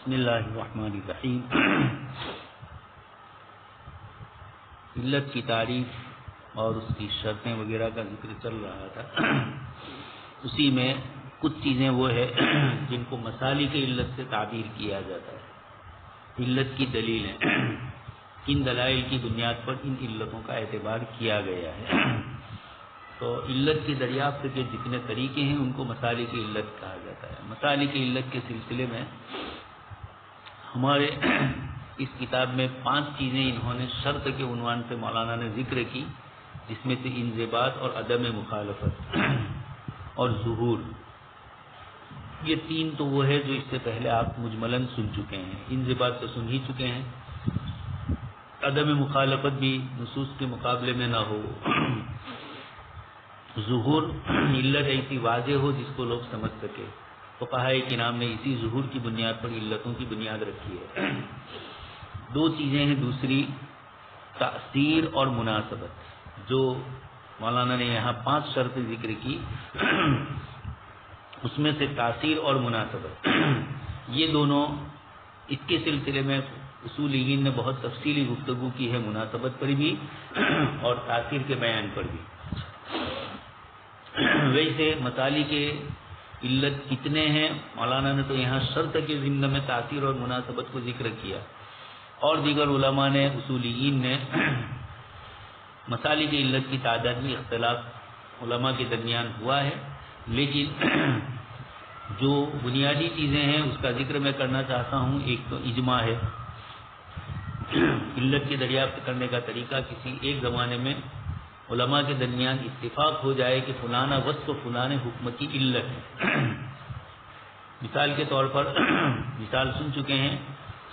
بسم اللہ الرحمن الرحیم۔ علت کی تعریف اور اس کی شرطیں وغیرہ کا ذکر چل رہا تھا، اسی میں کچھ چیزیں وہ ہے جن کو مسالک علت سے تعبیر کیا جاتا ہے۔ علت کی دلیلیں، کن دلائل کی بنیاد پر ان علتوں کا اعتبار کیا گیا ہے۔ تو علت کی دریافت کے جتنے طریقے ہیں ان کو مسالک علت کہا جاتا ہے۔ مسالک علت کے سلسلے میں ہمارے اس کتاب میں 5 چیزیں انہوں نے شرط کے عنوان سے مولانا نے ذکر کی، جس میں سے انضباط اور عدم مخالفت اور ظہور، یہ 3 تو وہ ہے جو اس سے پہلے آپ مجملاً سن چکے ہیں۔ انضباط تو سن ہی چکے ہیں، عدم مخالفت بھی نصوص کے مقابلے میں نہ ہو، ظہور علت ایسی واضح ہو جس کو لوگ سمجھ سکے۔ فقہاء کرام نے اسی ظہور کی بنیاد پر علتوں کی بنیاد رکھی ہے۔ 2 چیزیں ہیں، دوسری تاثیر اور مناسبت، جو مولانا نے یہاں 5 شرطیں ذکر کی، اس میں سے تاثیر اور مناسبت، یہ دونوں اس کے سلسلے میں اصولیین نے بہت تفصیلی گفتگو کی ہے، مناسبت پر بھی اور تاثیر کے بیان پر بھی۔ ویسے مسالی کے علت کتنے ہیں، مولانا نے تو یہاں شرط کے ضمن میں تاثیر اور مناسبت کو ذکر کیا، اور دیگر علماء نے، اصولیین نے مسالی کی علت کی تعداد میں اختلاف علماء کے درمیان ہوا ہے، لیکن جو بنیادی چیزیں ہیں اس کا ذکر میں کرنا چاہتا ہوں۔ ایک تو اجماع ہے، علت کی دریافت کرنے کا طریقہ، کسی ایک زمانے میں علماء کے درمیان اتفاق ہو جائے کہ فلانا وصف فلانے حکم کی علت ہے۔ مثال کے طور پر مثال سن چکے ہیں،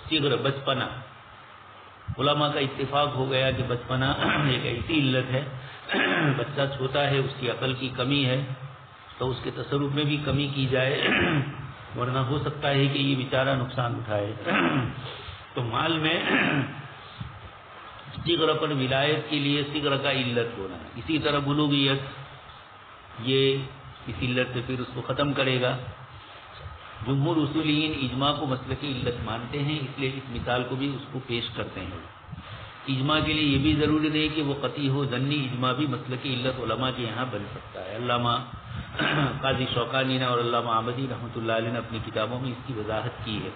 صغر، بچپنا، علماء کا اتفاق ہو گیا کہ بچپنا ایک ایسی علت ہے، بچہ چھوٹا ہے، اس کی عقل کی کمی ہے، تو اس کے تصرف میں بھی کمی کی جائے، ورنہ ہو سکتا ہے کہ یہ بیچارہ نقصان اٹھائے۔ تو مال میں صغر پر ولایت کے لیے صغر کا علت ہونا ہے، اسی طرح بلوغیت، یہ اس علت سے پھر اس کو ختم کرے گا۔ جمہور اصولیین اجماع کو مسلک علت مانتے ہیں، اس لیے اس مثال کو بھی اس کو پیش کرتے ہیں۔ اجماع کے لیے یہ بھی ضروری نہیں کہ وہ قطعی ہو، ظنی اجماع بھی مسلک علت علماء کے یہاں بن سکتا ہے۔ علامہ قاضی شوکانی نے اور علامہ احمدی رحمۃ اللہ علیہ نے اپنی کتابوں میں اس کی وضاحت کی ہے۔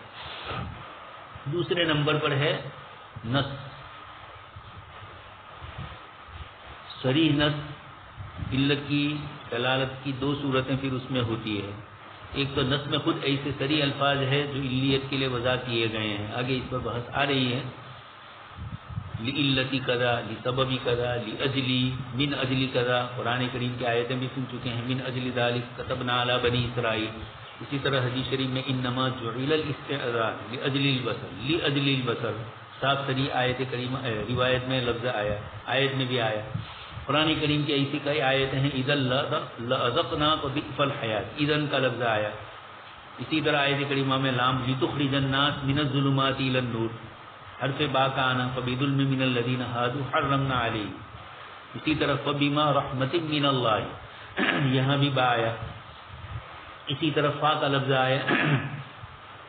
دوسرے نمبر پر ہے نص، صریح نص، علت کی دلالت کی 2 صورتیں پھر اس میں ہوتی ہے۔ ایک تو نص میں خود ایسے صریح الفاظ ہے جو علیت کے لیے وضع کیے گئے ہیں، آگے اس پر بحث آ رہی ہے، لعلتی کذا، لسببی کذا، لاجلی، من اجلی کذا، قرآن کریم کی آیتیں بھی سن چکے ہیں، من اجل ذالک کتبنا علی بنی اسرائیل۔ اسی طرح حدیث شریف میں انما جعل الاستعذان لاجل البصر، لاجل البصر، صاف صریح آیت کریمہ روایت میں لفظ آیا، آیت میں بھی آیا۔ قرآن کریم کی ایسی کئی آیتیں ہیں، اذا لأذقناک ضعف الحیات، اذن کا لفظ آیا۔ اسی طرح آیت کریمہ میں لام لتخرج الناس من الظلمات الى النور، حرف با کا آنا، فبظلم من الذین ہادوا حرمنا علیہم۔ اسی طرح فبما رحمت من اللہ، یہاں بھی با آیا۔ اسی طرح فا کا لفظ آیا،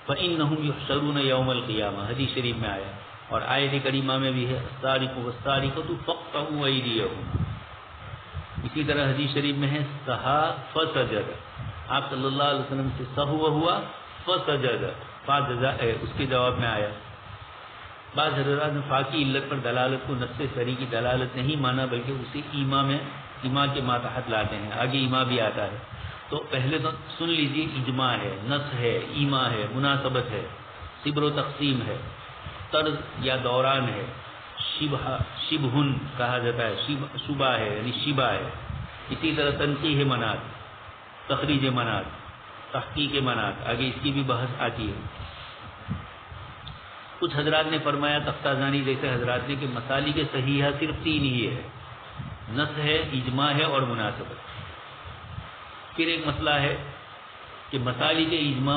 فإنہم یحشرون یوم القیامہ، حدیث شریف میں آیا، اور آیت کریمہ میں بھی ہے السارق والسارقۃ فاقطعوا ایدیہم۔ اسی طرح حدیث شریف میں ہے سہا فسجد، آپ صلی اللہ علیہ وسلم سے سہو ہوا فسجد، فا جزا اس کے جواب میں آیا۔ بعض حضرات نے فا کی علت پر دلالت کو نص صریح کی دلالت نہیں مانا، بلکہ اسے ایما کے ماتحت لاتے ہیں، آگے ایما بھی آتا ہے۔ تو پہلے تو سن لیجیے، اجماع ہے، نص ہے، ایما ہے، مناسبت ہے، صبر و تقسیم ہے، طرز یا دوران ہے، شبہن کہا جاتا ہے، شبہ ہے یعنی شبہ ہے۔ اسی طرح تنقیح منات، تخریج منات، تحقیق منات، آگے اس کی بھی بحث آتی ہے۔ کچھ حضرات نے فرمایا، تفتازانی جیسے حضرات نے، کہ مسالک صحیحہ صرف 3 ہی ہے، نص ہے، اجماع ہے اور مناسبت۔ پھر ایک مسئلہ ہے کہ مسالک اجماع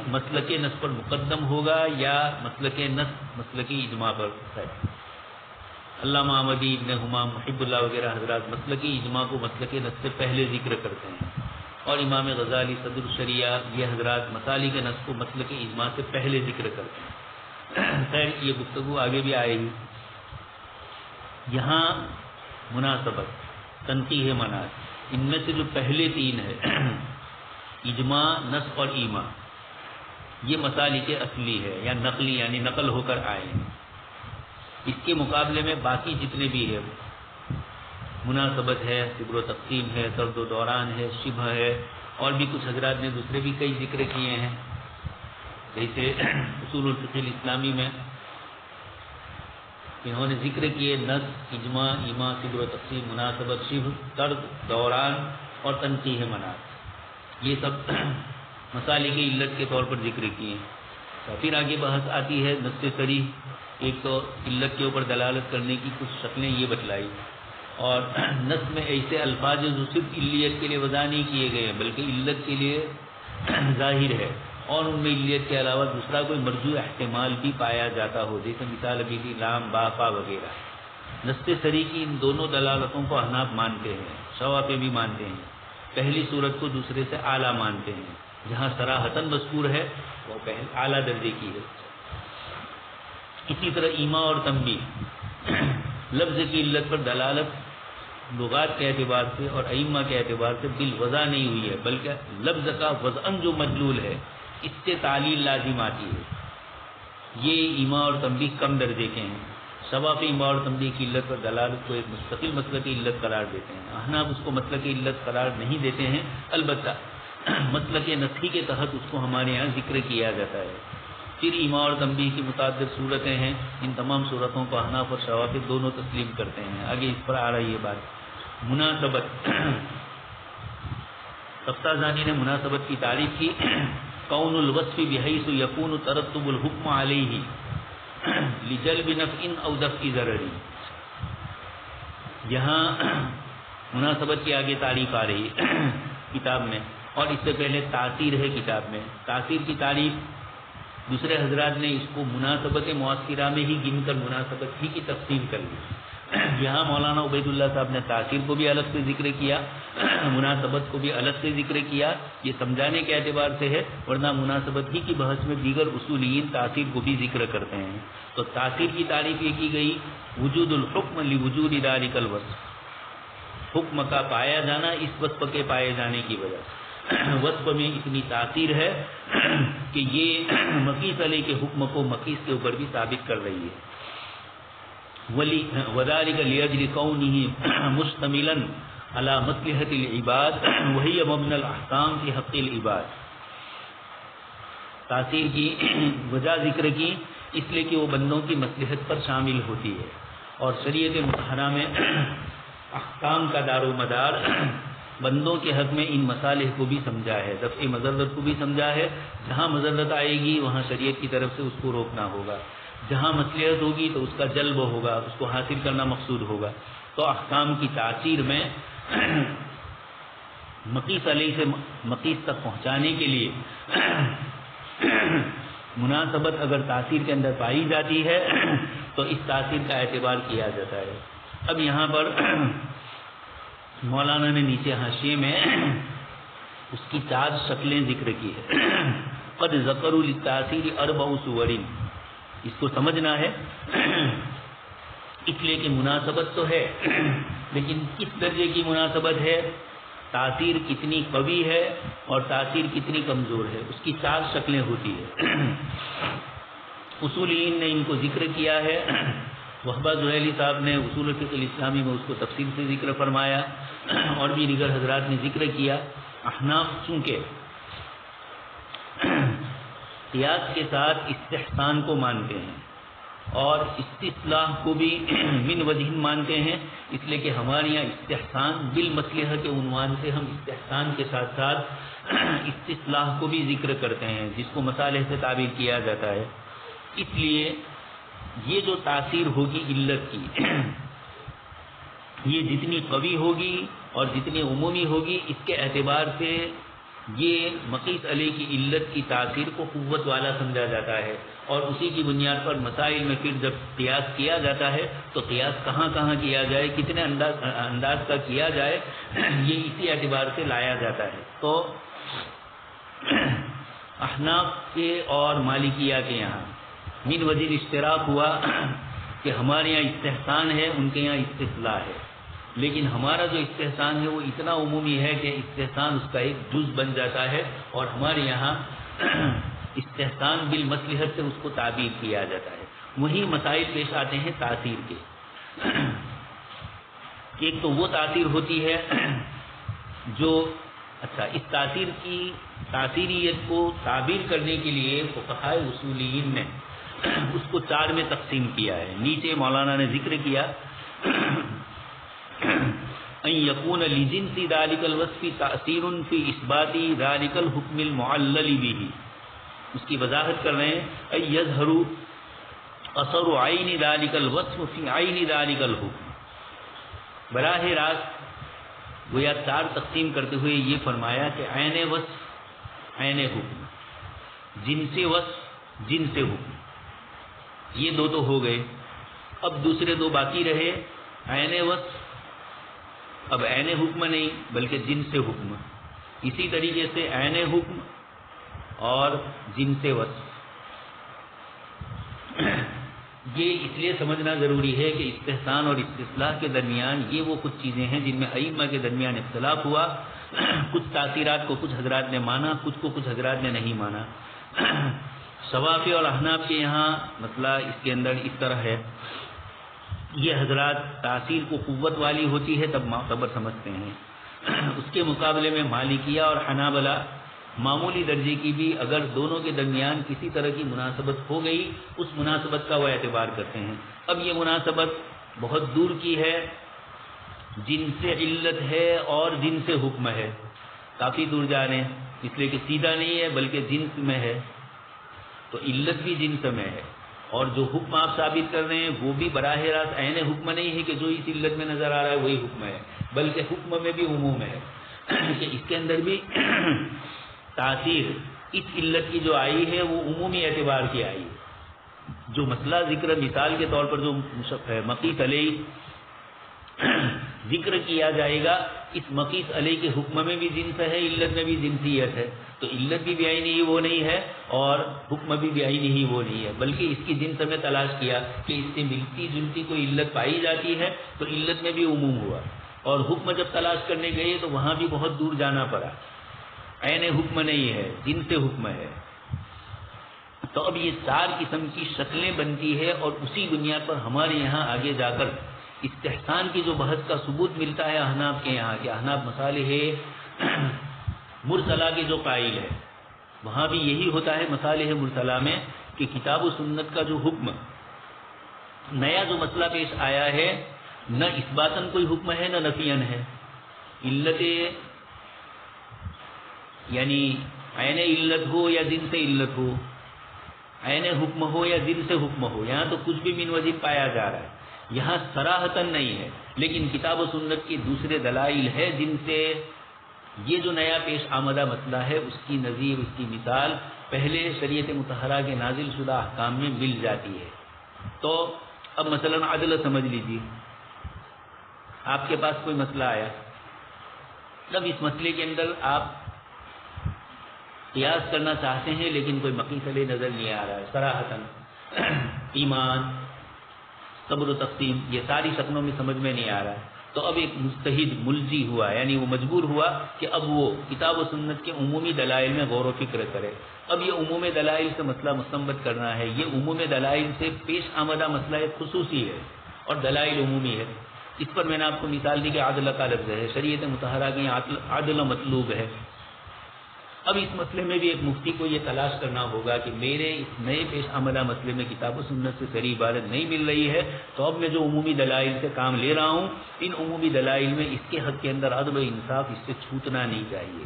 مسلک نص پر مقدم ہوگا یا مسلک نص مسلک اجماع پر ہے۔ علامہ احمدی، ابن حمام، محب اللہ وغیرہ حضرات مسلک اجماع کو مسلک نص سے پہلے ذکر کرتے ہیں، اور امام غزالی صدر الشریعہ یہ حضرات مسالک نص کو مسلک اجماع سے پہلے ذکر کرتے ہیں. خیر یہ گفتگو آگے بھی آئے گی. یہاں مناسبت، تنقیح مناط، ان میں سے جو پہلے تین ہے اجماع، نص اور ایما، یہ مسالک اصلی ہے یا نقلی یعنی نقل ہو کر آئے ہیں. اس کے مقابلے میں باقی جتنے بھی ہے، مناسبت ہے، صبر و تقسیم ہے، طرد و دوران ہے، شبہ ہے، اور بھی کچھ حضرات نے دوسرے بھی کئی ذکر کیے ہیں. جیسے اصول الفقہ الاسلامی میں انہوں نے ذکر کیے نص، اجماع، ایما، صبر و تقسیم، مناسبت، شبہ، طرد، دوران اور تنقیح مناط. یہ سب مسالک علت کے طور پر ذکر کیے ہیں. پھر آگے بحث آتی ہے نص صریح. ایک تو علت کے اوپر دلالت کرنے کی کچھ شکلیں یہ بتلائی، اور نص میں ایسے الفاظ جو صرف علیت کے لیے وضع نہیں کیے گئے ہیں بلکہ علت کے لیے ظاہر ہے، اور ان میں علیت کے علاوہ دوسرا کوئی مرجوع احتمال بھی پایا جاتا ہو، جیسے مثال ابھی تھی لام، با، پا وغیرہ. نص صریح کی ان دونوں دلالتوں کو احناف مانتے ہیں، شوافی بھی مانتے ہیں. پہلی صورت کو دوسرے سے اعلیٰ مانتے ہیں. جہاں صراحتاً مذکور ہے وہ اعلیٰ درجے کی ہے. اسی طرح ایما اور تنبیہ لفظ کی علت پر دلالت لغات کے اعتبار سے اور ائمہ کے اعتبار سے بالوضع نہیں ہوئی ہے، بلکہ لفظ کا وضعاً جو مدلول ہے اس سے تعلیل لازم آتی ہے. یہ ایما اور تنبیہ کم درجے کے ہیں. شوافی ایما اور تنبیہ کی علت پر دلالت کو ایک مستقل مسلک علت قرار دیتے ہیں. احناف اس کو مسلک علت قرار نہیں دیتے ہیں، البتہ مسلک نصحی کے تحت اس کو ہمارے یہاں ذکر کیا جاتا ہے. پھر ایما اور تنبیہ کی متعدد صورتیں ہیں. ان تمام صورتوں کو احناف اور شوافی دونوں تسلیم کرتے ہیں. آگے اس پر آ رہی ہے بات. مناسبت. تفتازانی نے مناسبت کی تعریف کی کون الوصف بحیث یکون ترتب الحکم علیہ لجلب نفع او دفع ضرر. یہاں مناسبت کی آگے تعریف آ رہی ہے کتاب میں، اور اس سے پہلے تاثیر ہے کتاب میں. تاثیر کی تعریف دوسرے حضرات نے اس کو مناسبت معاصرہ میں ہی گن کر مناسبت ہی کی تقسیم کر لی. یہاں مولانا عبید اللہ صاحب نے تاثیر کو بھی الگ سے ذکر کیا، مناسبت کو بھی الگ سے ذکر کیا. یہ سمجھانے کے اعتبار سے ہے، ورنہ مناسبت ہی کی بحث میں دیگر اصولیین تاثیر کو بھی ذکر کرتے ہیں. تو تاثیر کی تعریف یہ کی گئی وجود الحکم لوجود ذلک الوصف، حکم کا پایا جانا اس وصف کے پائے جانے کی وجہ سے. وصف میں اتنی تاثیر ہے کہ یہ مقیس علیہ کے حکم کو مقیس کے اوپر بھی ثابت کر رہی ہے. وذلك لأجل كونه مشتملا على مصلحة العباد وهي مبنى الأحكام في حق العباد. تاثیر کی وجہ ذکر کی اس لیے کہ وہ بندوں کی مصلحت پر شامل ہوتی ہے، اور شریعت مطہرہ میں احکام کا دار و مدار بندوں کے حق میں ان مصالح کو بھی سمجھا ہے، دفع مضرت کو بھی سمجھا ہے. جہاں مضرت آئے گی وہاں شریعت کی طرف سے اس کو روکنا ہوگا، جہاں مصلحت ہوگی تو اس کا جلب ہوگا، اس کو حاصل کرنا مقصود ہوگا. تو احکام کی تاثیر میں مقیس علیہ سے مقیس تک پہنچانے کے لیے مناسبت اگر تاثیر کے اندر پائی جاتی ہے تو اس تاثیر کا اعتبار کیا جاتا ہے. اب یہاں پر مولانا نے نیچے حاشیے میں اس کی 4 شکلیں ذکر کی ہے. قد ذکروا للتاثیر 4 صور. اس کو سمجھنا ہے اس لیے کہ مناسبت تو ہے، لیکن کس درجے کی مناسبت ہے، تاثیر کتنی قوی ہے اور تاثیر کتنی کمزور ہے، اس کی 4 شکلیں ہوتی ہے. اصولین نے ان کو ذکر کیا ہے. وہبہ زحیلی صاحب نے اصول الفقہ الاسلامی میں اس کو تفصیل سے ذکر فرمایا، اور بھی دیگر حضرات نے ذکر کیا. احناف چونکہ قیاس کے ساتھ استحسان کو مانتے ہیں اور استصلاح کو بھی من وجہ مانتے ہیں، اس لیے کہ ہمارے یہاں استحسان بالمصلحہ کے عنوان سے ہم استحسان کے ساتھ ساتھ استصلاح کو بھی ذکر کرتے ہیں، جس کو مصالح سے تعبیر کیا جاتا ہے. اس لیے یہ جو تاثیر ہوگی علت کی، یہ جتنی قوی ہوگی اور جتنی عمومی ہوگی، اس کے اعتبار سے یہ مقیس علیہ کی علت کی تاثیر کو قوت والا سمجھا جاتا ہے، اور اسی کی بنیاد پر مسائل میں پھر جب قیاس کیا جاتا ہے تو قیاس کہاں کہاں کیا جائے، کتنے انداز کا کیا جائے، یہ اسی اعتبار سے لایا جاتا ہے۔ تو احناف کے اور مالکیہ کے یہاں من وجہ اشتراک ہوا کہ ہمارے یہاں استحسان ہے، ان کے یہاں استحلال ہے، لیکن ہمارا جو استحسان ہے وہ اتنا عمومی ہے کہ استحسان اس کا ایک جز بن جاتا ہے، اور ہمارے یہاں استحسان بالمصلحت سے اس کو تعبیر کیا جاتا ہے۔ وہی مسائل پیش آتے ہیں تاثیر کے۔ ایک تو وہ تاثیر ہوتی ہے جو اس تاثیر کی تاثیریت کو تعبیر کرنے کے لیے فقہاء اصولیین نے اس کو 4 میں تقسیم کیا ہے۔ نیچے مولانا نے ذکر کیا ان یکون لجنس ذلک الوصف تاثیر فی اثبات ذلک الحکم المعلل به، اس کی وضاحت کر رہے ہیں ان یظہر اثر عین ذلک الوصف فی عین ذلک الحکم۔ براہ راست گویا 4 تقسیم کرتے ہوئے یہ فرمایا کہ عین وصف عین حکم، جنس وصف جنس حکم، یہ 2 تو ہو گئے۔ اب دوسرے 2 باقی رہے، عین وصف، اب عین حکم نہیں بلکہ جنس حکم، اسی طریقے سے عین حکم اور جنس وصف۔ یہ اس لیے سمجھنا ضروری ہے کہ استحسان اور استصلاح کے درمیان یہ وہ کچھ چیزیں ہیں جن میں ائمہ کے درمیان اختلاف ہوا۔ کچھ تاثیرات کو کچھ حضرات نے مانا، کچھ کو کچھ حضرات نے نہیں مانا۔ شوافی اور احناف کے یہاں مسئلہ اس کے اندر اس طرح ہے، یہ حضرات تاثیر کو قوت والی ہوتی ہے تب معتبر سمجھتے ہیں، اس کے مقابلے میں مالکیہ اور حنابلہ معمولی درجے کی بھی اگر دونوں کے درمیان کسی طرح کی مناسبت ہو گئی اس مناسبت کا وہ اعتبار کرتے ہیں۔ اب یہ مناسبت بہت دور کی ہے، جن سے علت ہے اور جن سے حکم ہے، کافی دور جا رہے ہیں، اس لیے کہ سیدھا نہیں ہے بلکہ جنس میں ہے، تو علت بھی جنس میں ہے، اور جو حکم آپ ثابت کر رہے ہیں وہ بھی براہ راست عین حکم نہیں ہے کہ جو اس علت میں نظر آ رہا ہے وہی حکم ہے، بلکہ حکم میں بھی عموم ہے کہ اس کے اندر بھی تاثیر اس علت کی جو آئی ہے وہ عمومی اعتبار کی آئی ہے۔ جو مسئلہ ذکر مثال کے طور پر جو مقیس علیہ ذکر کیا جائے گا، اس مقیس علیہ کے حکم میں بھی جنس ہے، علت میں بھی جنسیت ہے، تو علت بھی بیائی نہیں وہ نہیں ہے اور حکم بھی بیائی نہیں وہ نہیں ہے، بلکہ اس کی جنس میں تلاش کیا کہ اس سے ملتی جلتی کوئی علت پائی جاتی ہے تو علت میں بھی عموم ہوا، اور حکم جب تلاش کرنے گئے تو وہاں بھی بہت دور جانا پڑا، عین حکم نہیں ہے جنس حکم ہے۔ تو اب یہ 4 قسم کی شکلیں بنتی ہے، اور اسی بنیاد پر ہمارے یہاں آگے جا کر استحسان کی جو بحث کا ثبوت ملتا ہے احناف کے یہاں کہ احناف مصالح مرسلہ کے جو قائل ہے، وہاں بھی یہی ہوتا ہے مصالح مرسلہ میں کہ کتاب و سنت کا جو حکم نیا جو مسئلہ پیش آیا ہے، نہ اثباتاً کوئی حکم ہے نہ نفیاً ہے، علت یعنی عین علت ہو یا جن سے علت ہو، عین حکم ہو یا جن سے حکم ہو، یہاں تو کچھ بھی من وجہ پایا جا رہا ہے، یہاں صراحتاً نہیں ہے، لیکن کتاب و سنت کی دوسرے دلائل ہے جن سے یہ جو نیا پیش آمدہ مسئلہ ہے اس کی نظیر، اس کی مثال پہلے شریعت مطہرہ کے نازل شدہ احکام میں مل جاتی ہے۔ تو اب مثلا عدل سمجھ لیجیے، آپ کے پاس کوئی مسئلہ آیا، اب اس مسئلے کے اندر آپ قیاس کرنا چاہتے ہیں لیکن کوئی مقیس علیہ نظر نہیں آ رہا ہے، صراحتاً ایمان، صبر و تقسیم، یہ ساری شکلوں میں سمجھ میں نہیں آ رہا ہے، تو اب ایک مجتہد ملجی ہوا، یعنی وہ مجبور ہوا کہ اب وہ کتاب و سنت کے عمومی دلائل میں غور و فکر کرے۔ اب یہ عموم دلائل سے مسئلہ مستنبط کرنا ہے، یہ عموم دلائل سے پیش آمدہ مسئلہ ایک خصوصی ہے اور دلائل عمومی ہے۔ اس پر میں نے آپ کو مثال دی کہ عدل کا لفظ ہے، شریعت مطہرہ کے عدل مطلوب ہے۔ اب اس مسئلے میں بھی ایک مفتی کو یہ تلاش کرنا ہوگا کہ میرے اس نئے پیش آمدہ مسئلے میں کتاب و سنت سے صریح عبارت نہیں مل رہی ہے، تو اب میں جو عمومی دلائل سے کام لے رہا ہوں، ان عمومی دلائل میں اس کے حق کے اندر عدل و انصاف اس سے چھوٹنا نہیں چاہیے۔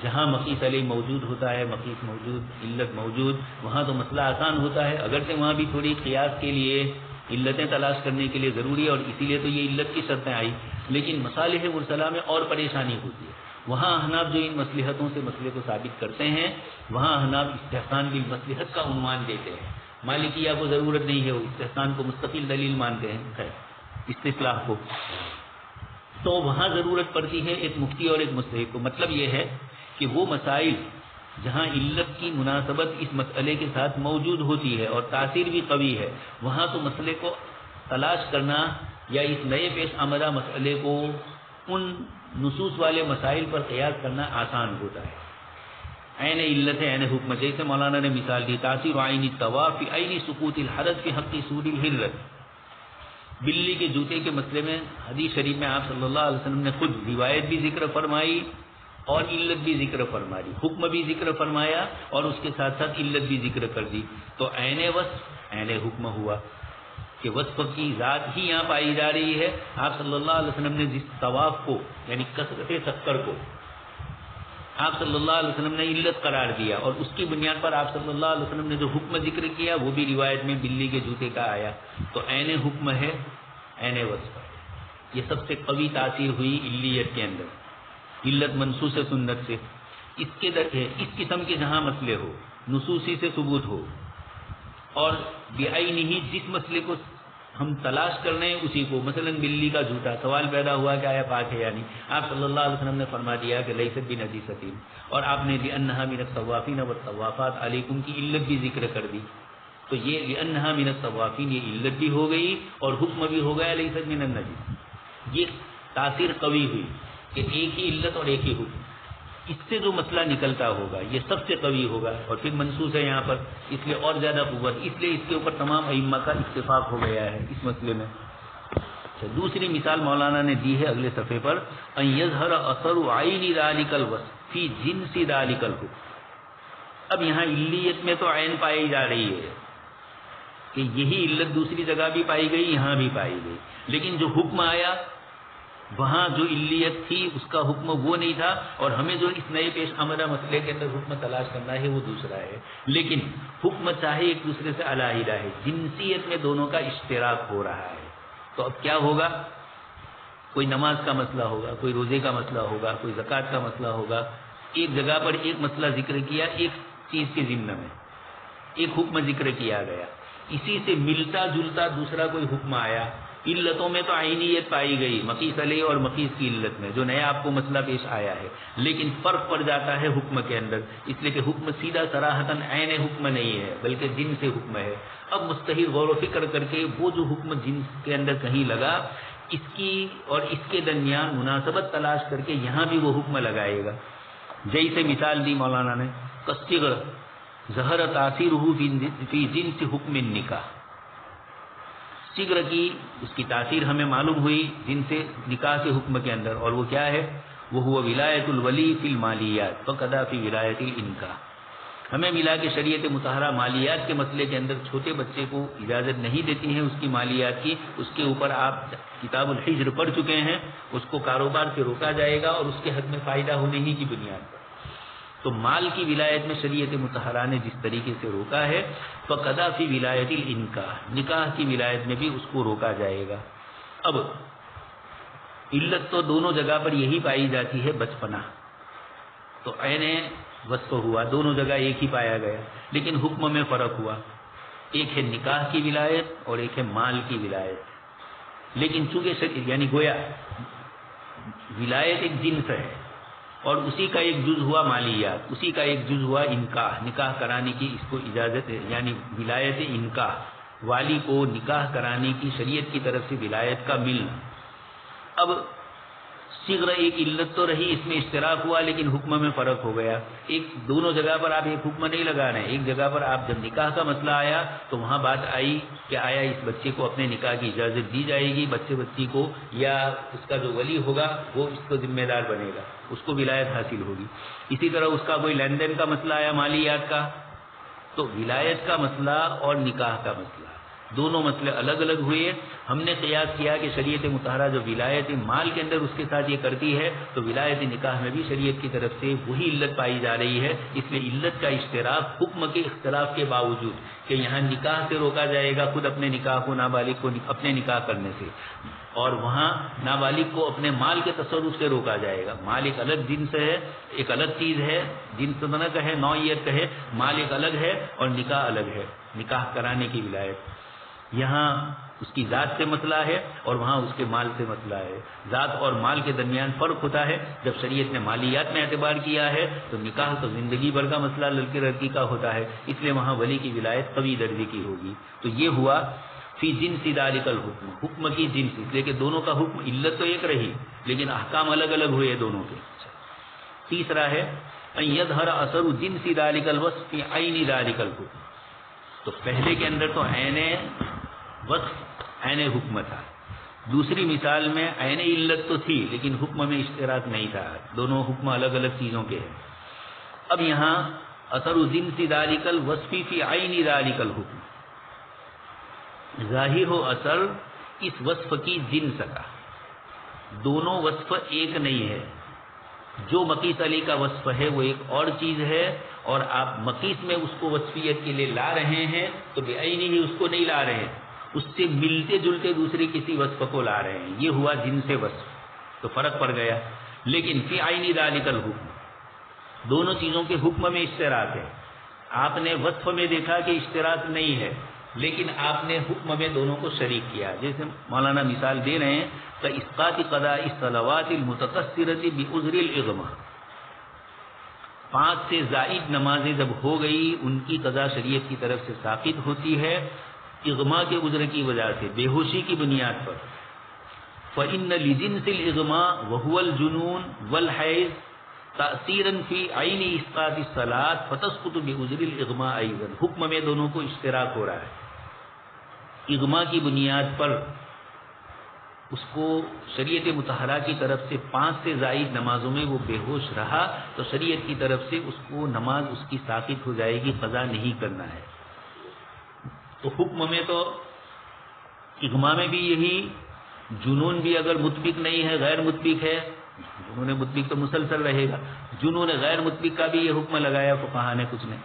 جہاں مقیس علیہ موجود ہوتا ہے، مقیس موجود، علت موجود، وہاں تو مسئلہ آسان ہوتا ہے، اگرچہ وہاں بھی تھوڑی قیاس کے لیے علتیں تلاش کرنے کے لیے ضروری ہے، اور اسی لیے تو یہ علت کی شرطیں آئی، لیکن مصالح مرسلہ میں اور پریشانی ہوتی ہے۔ وہاں احناف جو ان مصلحتوں سے مسئلے کو ثابت کرتے ہیں وہاں احناف استحسان بالمصلحت کا عنوان دیتے ہیں. مالکیہ کو ضرورت نہیں ہے, وہ استحسان کو مستقل دلیل مانتے ہیں خیر استصلاح کو. تو وہاں ضرورت پڑتی ہے ایک مفتی اور ایک مجتہد کو. مطلب یہ ہے کہ وہ مسائل جہاں علت کی مناسبت اس مسئلے کے ساتھ موجود ہوتی ہے اور تاثیر بھی قوی ہے, وہاں تو مسئلے کو تلاش کرنا یا اس نئے پیش آمدہ مسئلے کو ان نصوص والے مسائل پر قیاس کرنا آسان ہوتا ہے. عین علت ہے عین حکم. جیسے مولانا نے مثال دی تاثیر عین الطواف فی عین سقوط الحدث فی حق سور الحرۃ. بلی کے جوتے کے مسئلے میں حدیث شریف میں آپ صلی اللہ علیہ وسلم نے خود روایت بھی ذکر فرمائی اور علت بھی ذکر فرمائی, حکم بھی ذکر فرمایا اور اس کے ساتھ ساتھ علت بھی ذکر کر دی. تو عین وصف عین حکم ہوا کہ وصف کی ذات ہی یہاں پائی جا رہی ہے. آپ صلی اللہ علیہ وسلم نے جس طواف کو یعنی کثرت سکر کو آپ صلی اللہ علیہ وسلم نے علت قرار دیا اور اس کی بنیاد پر آپ صلی اللہ علیہ وسلم نے جو حکم ذکر کیا وہ بھی روایت میں بلی کے جوتے کا آیا. تو عین حکم ہے عین وصف ہے. یہ سب سے قوی تاثیر ہوئی علیت کے اندر, علت منصوص سنت سے. اس قسم کے جہاں مسئلے ہو نصوصی سے ثبوت ہو اور بعینہ ہی جس مسئلے کو ہم تلاش کر رہے ہیں اسی کو, مثلا بلی کا جوتا, سوال پیدا ہوا کہ آیا پاک ہے یا نہیں. آپ صلی اللہ علیہ وسلم نے فرما دیا کہ لیست بنجیسۃ, اور آپ نے لانھا من الطوافین والطوافات علیکم کی علت بھی ذکر کر دی. تو یہ لانھا من الطوافین یہ علت بھی ہو گئی اور حکم بھی ہو گیا لیست من النجس. یہ تاثیر قوی ہوئی کہ ایک ہی علت اور ایک ہی حکم. اس سے جو مسئلہ نکلتا ہوگا یہ سب سے قوی ہوگا اور پھر منصوص ہے یہاں پر, اس لیے اور زیادہ قوت, اس لیے اس کے اوپر تمام ائمہ کا اتفاق ہو گیا ہے اس مسئلے میں. دوسری مثال مولانا نے دی ہے اگلے صفحے پر, ان یظہر اثر عین ذلک الوصف فی جنس ذلک الحکم. اب یہاں علیت میں تو عین پائی جا رہی ہے کہ یہی علت دوسری جگہ بھی پائی گئی یہاں بھی پائی گئی, لیکن جو حکم آیا وہاں جو علیت تھی اس کا حکم وہ نہیں تھا اور ہمیں جو اس نئے پیش آمدہ مسئلے کے اندر حکم تلاش کرنا ہے وہ دوسرا ہے. لیکن حکم چاہے ایک دوسرے سے علیحدہ ہے, جنسیت میں دونوں کا اشتراک ہو رہا ہے. تو اب کیا ہوگا, کوئی نماز کا مسئلہ ہوگا, کوئی روزے کا مسئلہ ہوگا, کوئی زکوٰۃ کا مسئلہ ہوگا. ایک جگہ پر ایک مسئلہ ذکر کیا ایک چیز کے ضمن میں, ایک حکم ذکر کیا گیا, اسی سے ملتا جلتا دوسرا کوئی حکم آیا. علتوں میں تو عینیت پائی گئی مقیس علیہ اور مقیس کی علت میں جو نیا آپ کو مسئلہ پیش آیا ہے, لیکن فرق پڑ جاتا ہے حکم کے اندر, اس لیے کہ حکم سیدھا صراحتاً عین حکم نہیں ہے بلکہ جن سے حکم ہے. اب مستحیل غور و فکر کر کے وہ جو حکم جنس کے اندر کہیں لگا اس کی اور اس کے درمیان مناسبت تلاش کر کے یہاں بھی وہ حکم لگائے گا. جیسے مثال دی مولانا نے, کالصغر ظہر تاثیرہ فی جنس حکم النکاح. صغر کی اس کی تاثیر ہمیں معلوم ہوئی جن سے نکاح کے حکم کے اندر, اور وہ کیا ہے, وہ ہوا ولایت الولی فی المالیات فقدا فی ولایت الانکاح. ہمیں ملا کہ شریعت مطہرہ مالیات کے مسئلے کے اندر چھوٹے بچے کو اجازت نہیں دیتی ہے اس کی مالیات کی, اس کے اوپر آپ کتاب الحجر پڑھ چکے ہیں, اس کو کاروبار سے روکا جائے گا اور اس کے حق میں فائدہ ہونے ہی کی بنیاد پر. تو مال کی ولایت میں شریعت مطہرہ نے جس طریقے سے روکا ہے فقدا فی ولایت الانکاح, نکاح کی ولایت میں بھی اس کو روکا جائے گا. اب علت تو دونوں جگہ پر یہی پائی جاتی ہے بچپنا, تو عین وصف ہوا دونوں جگہ ایک ہی پایا گیا, لیکن حکم میں فرق ہوا, ایک ہے نکاح کی ولایت اور ایک ہے مال کی ولایت. لیکن چونکہ یعنی گویا ولایت ایک جنس ہے اور اسی کا ایک جز ہوا مالیات, اسی کا ایک جز ہوا انکاح, نکاح کرانے کی اس کو اجازت ہے, یعنی ولایت انکاح, والی کو نکاح کرانے کی شریعت کی طرف سے ولایت کا ملنا. اب صغر ایک علت تو رہی, اس میں اشتراک ہوا لیکن حکم میں فرق ہو گیا. ایک دونوں جگہ پر آپ ایک حکم نہیں لگا رہے ہیں, ایک جگہ پر آپ جب نکاح کا مسئلہ آیا تو وہاں بات آئی کہ آیا اس بچے کو اپنے نکاح کی اجازت دی جائے گی بچی کو, یا اس کا جو ولی ہوگا وہ اس کو ذمہ دار بنے گا, اس کو ولایت حاصل ہوگی. اسی طرح اس کا کوئی لین دین کا مسئلہ آیا مالیات کا, تو ولایت کا مسئلہ اور نکاح کا مسئلہ دونوں مسئلے الگ الگ ہوئے. ہم نے قیاس کیا کہ شریعت مطہرہ جو ولایت مال کے اندر اس کے ساتھ یہ کرتی ہے تو ولایت نکاح میں بھی شریعت کی طرف سے وہی علت پائی جا رہی ہے. اس لیے علت کا اشتراک حکم کے اختلاف کے باوجود کہ یہاں نکاح سے روکا جائے گا خود اپنے نکاح کو نابالغ کو اپنے نکاح کرنے سے, اور وہاں نابالغ کو اپنے مال کے تصرف سے روکا جائے گا. مال ایک الگ جنس ہے, ایک الگ چیز ہے, جنس نہ کہے نوعیت کہے, مال ایک الگ ہے اور نکاح الگ ہے. نکاح کرانے کی ولایت یہاں اس کی ذات سے مسئلہ ہے اور وہاں اس کے مال سے مسئلہ ہے. ذات اور مال کے درمیان فرق ہوتا ہے. جب شریعت نے مالیات میں اعتبار کیا ہے تو نکاح تو زندگی بھر کا مسئلہ لڑکے لڑکی کا ہوتا ہے, اس لیے وہاں ولی کی ولایت قوی درجے کی ہوگی. تو یہ ہوا فی جنس ذالک الحکم, حکم کی جنس, اس لیے کہ دونوں کا حکم علت تو ایک رہی لیکن احکام الگ الگ ہوئے دونوں کے. تیسرا ہے ان یظہر اثر جنس ذالک الوصف فی عین ذالک الحکم. تو پہلے کے اندر تو عین وصف عین حکم تھا, دوسری مثال میں عین علت تو تھی لیکن حکم میں اشتراک نہیں تھا, دونوں حکم الگ الگ چیزوں کے ہیں. اب یہاں اثر جنس ذالک الوصف فی عین ذالک الحکم, ظاہر ہو اثر اس وصف کی جنس کا. دونوں وصف ایک نہیں ہے. جو مقیس علی کا وصف ہے وہ ایک اور چیز ہے اور آپ مقیس میں اس کو وصفیت کے لیے لا رہے ہیں تو بے عینی ہی اس کو نہیں لا رہے ہیں, اس سے ملتے جلتے دوسری کسی وصف کو لا رہے ہیں. یہ ہوا جنس وصف, تو فرق پڑ گیا. لیکن فی عین ذالک الحکم, دونوں چیزوں کے حکم میں اشتراک ہے. آپ نے وصف میں دیکھا کہ اشتراک نہیں ہے لیکن آپ نے حکم میں دونوں کو شریک کیا. جیسے مولانا مثال دے رہے ہیں کہ اسقاط قضاء الصلوات المتقصرۃ بعذر الاغماء, 5 سے زائد نمازیں جب ہو گئی ان کی قضا شریعت کی طرف سے ساقط ہوتی ہے اغماء کے عذر کی وجہ سے, بے ہوشی کی بنیاد پر. فإن لجنس الإغماء وهو الجنون والحیض تأثیرا فی عین اسقاط الصلاۃ فتسقط بعذر الاغماء ایضا. حکم میں دونوں کو اشتراک ہو رہا ہے. اغماء کی بنیاد پر اس کو شریعت مطہرہ کی طرف سے 5 سے زائد نمازوں میں وہ بے ہوش رہا تو شریعت کی طرف سے اس کو نماز اس کی ساقط ہو جائے گی, قضا نہیں کرنا ہے. تو حکم میں تو اغماء میں بھی یہی, جنون بھی اگر مطبق نہیں ہے غیر مطبق ہے, جنون مطبق تو مسلسل رہے گا, جنون غیر مطبق کا بھی یہ حکم لگایا فقہا نے کچھ نے.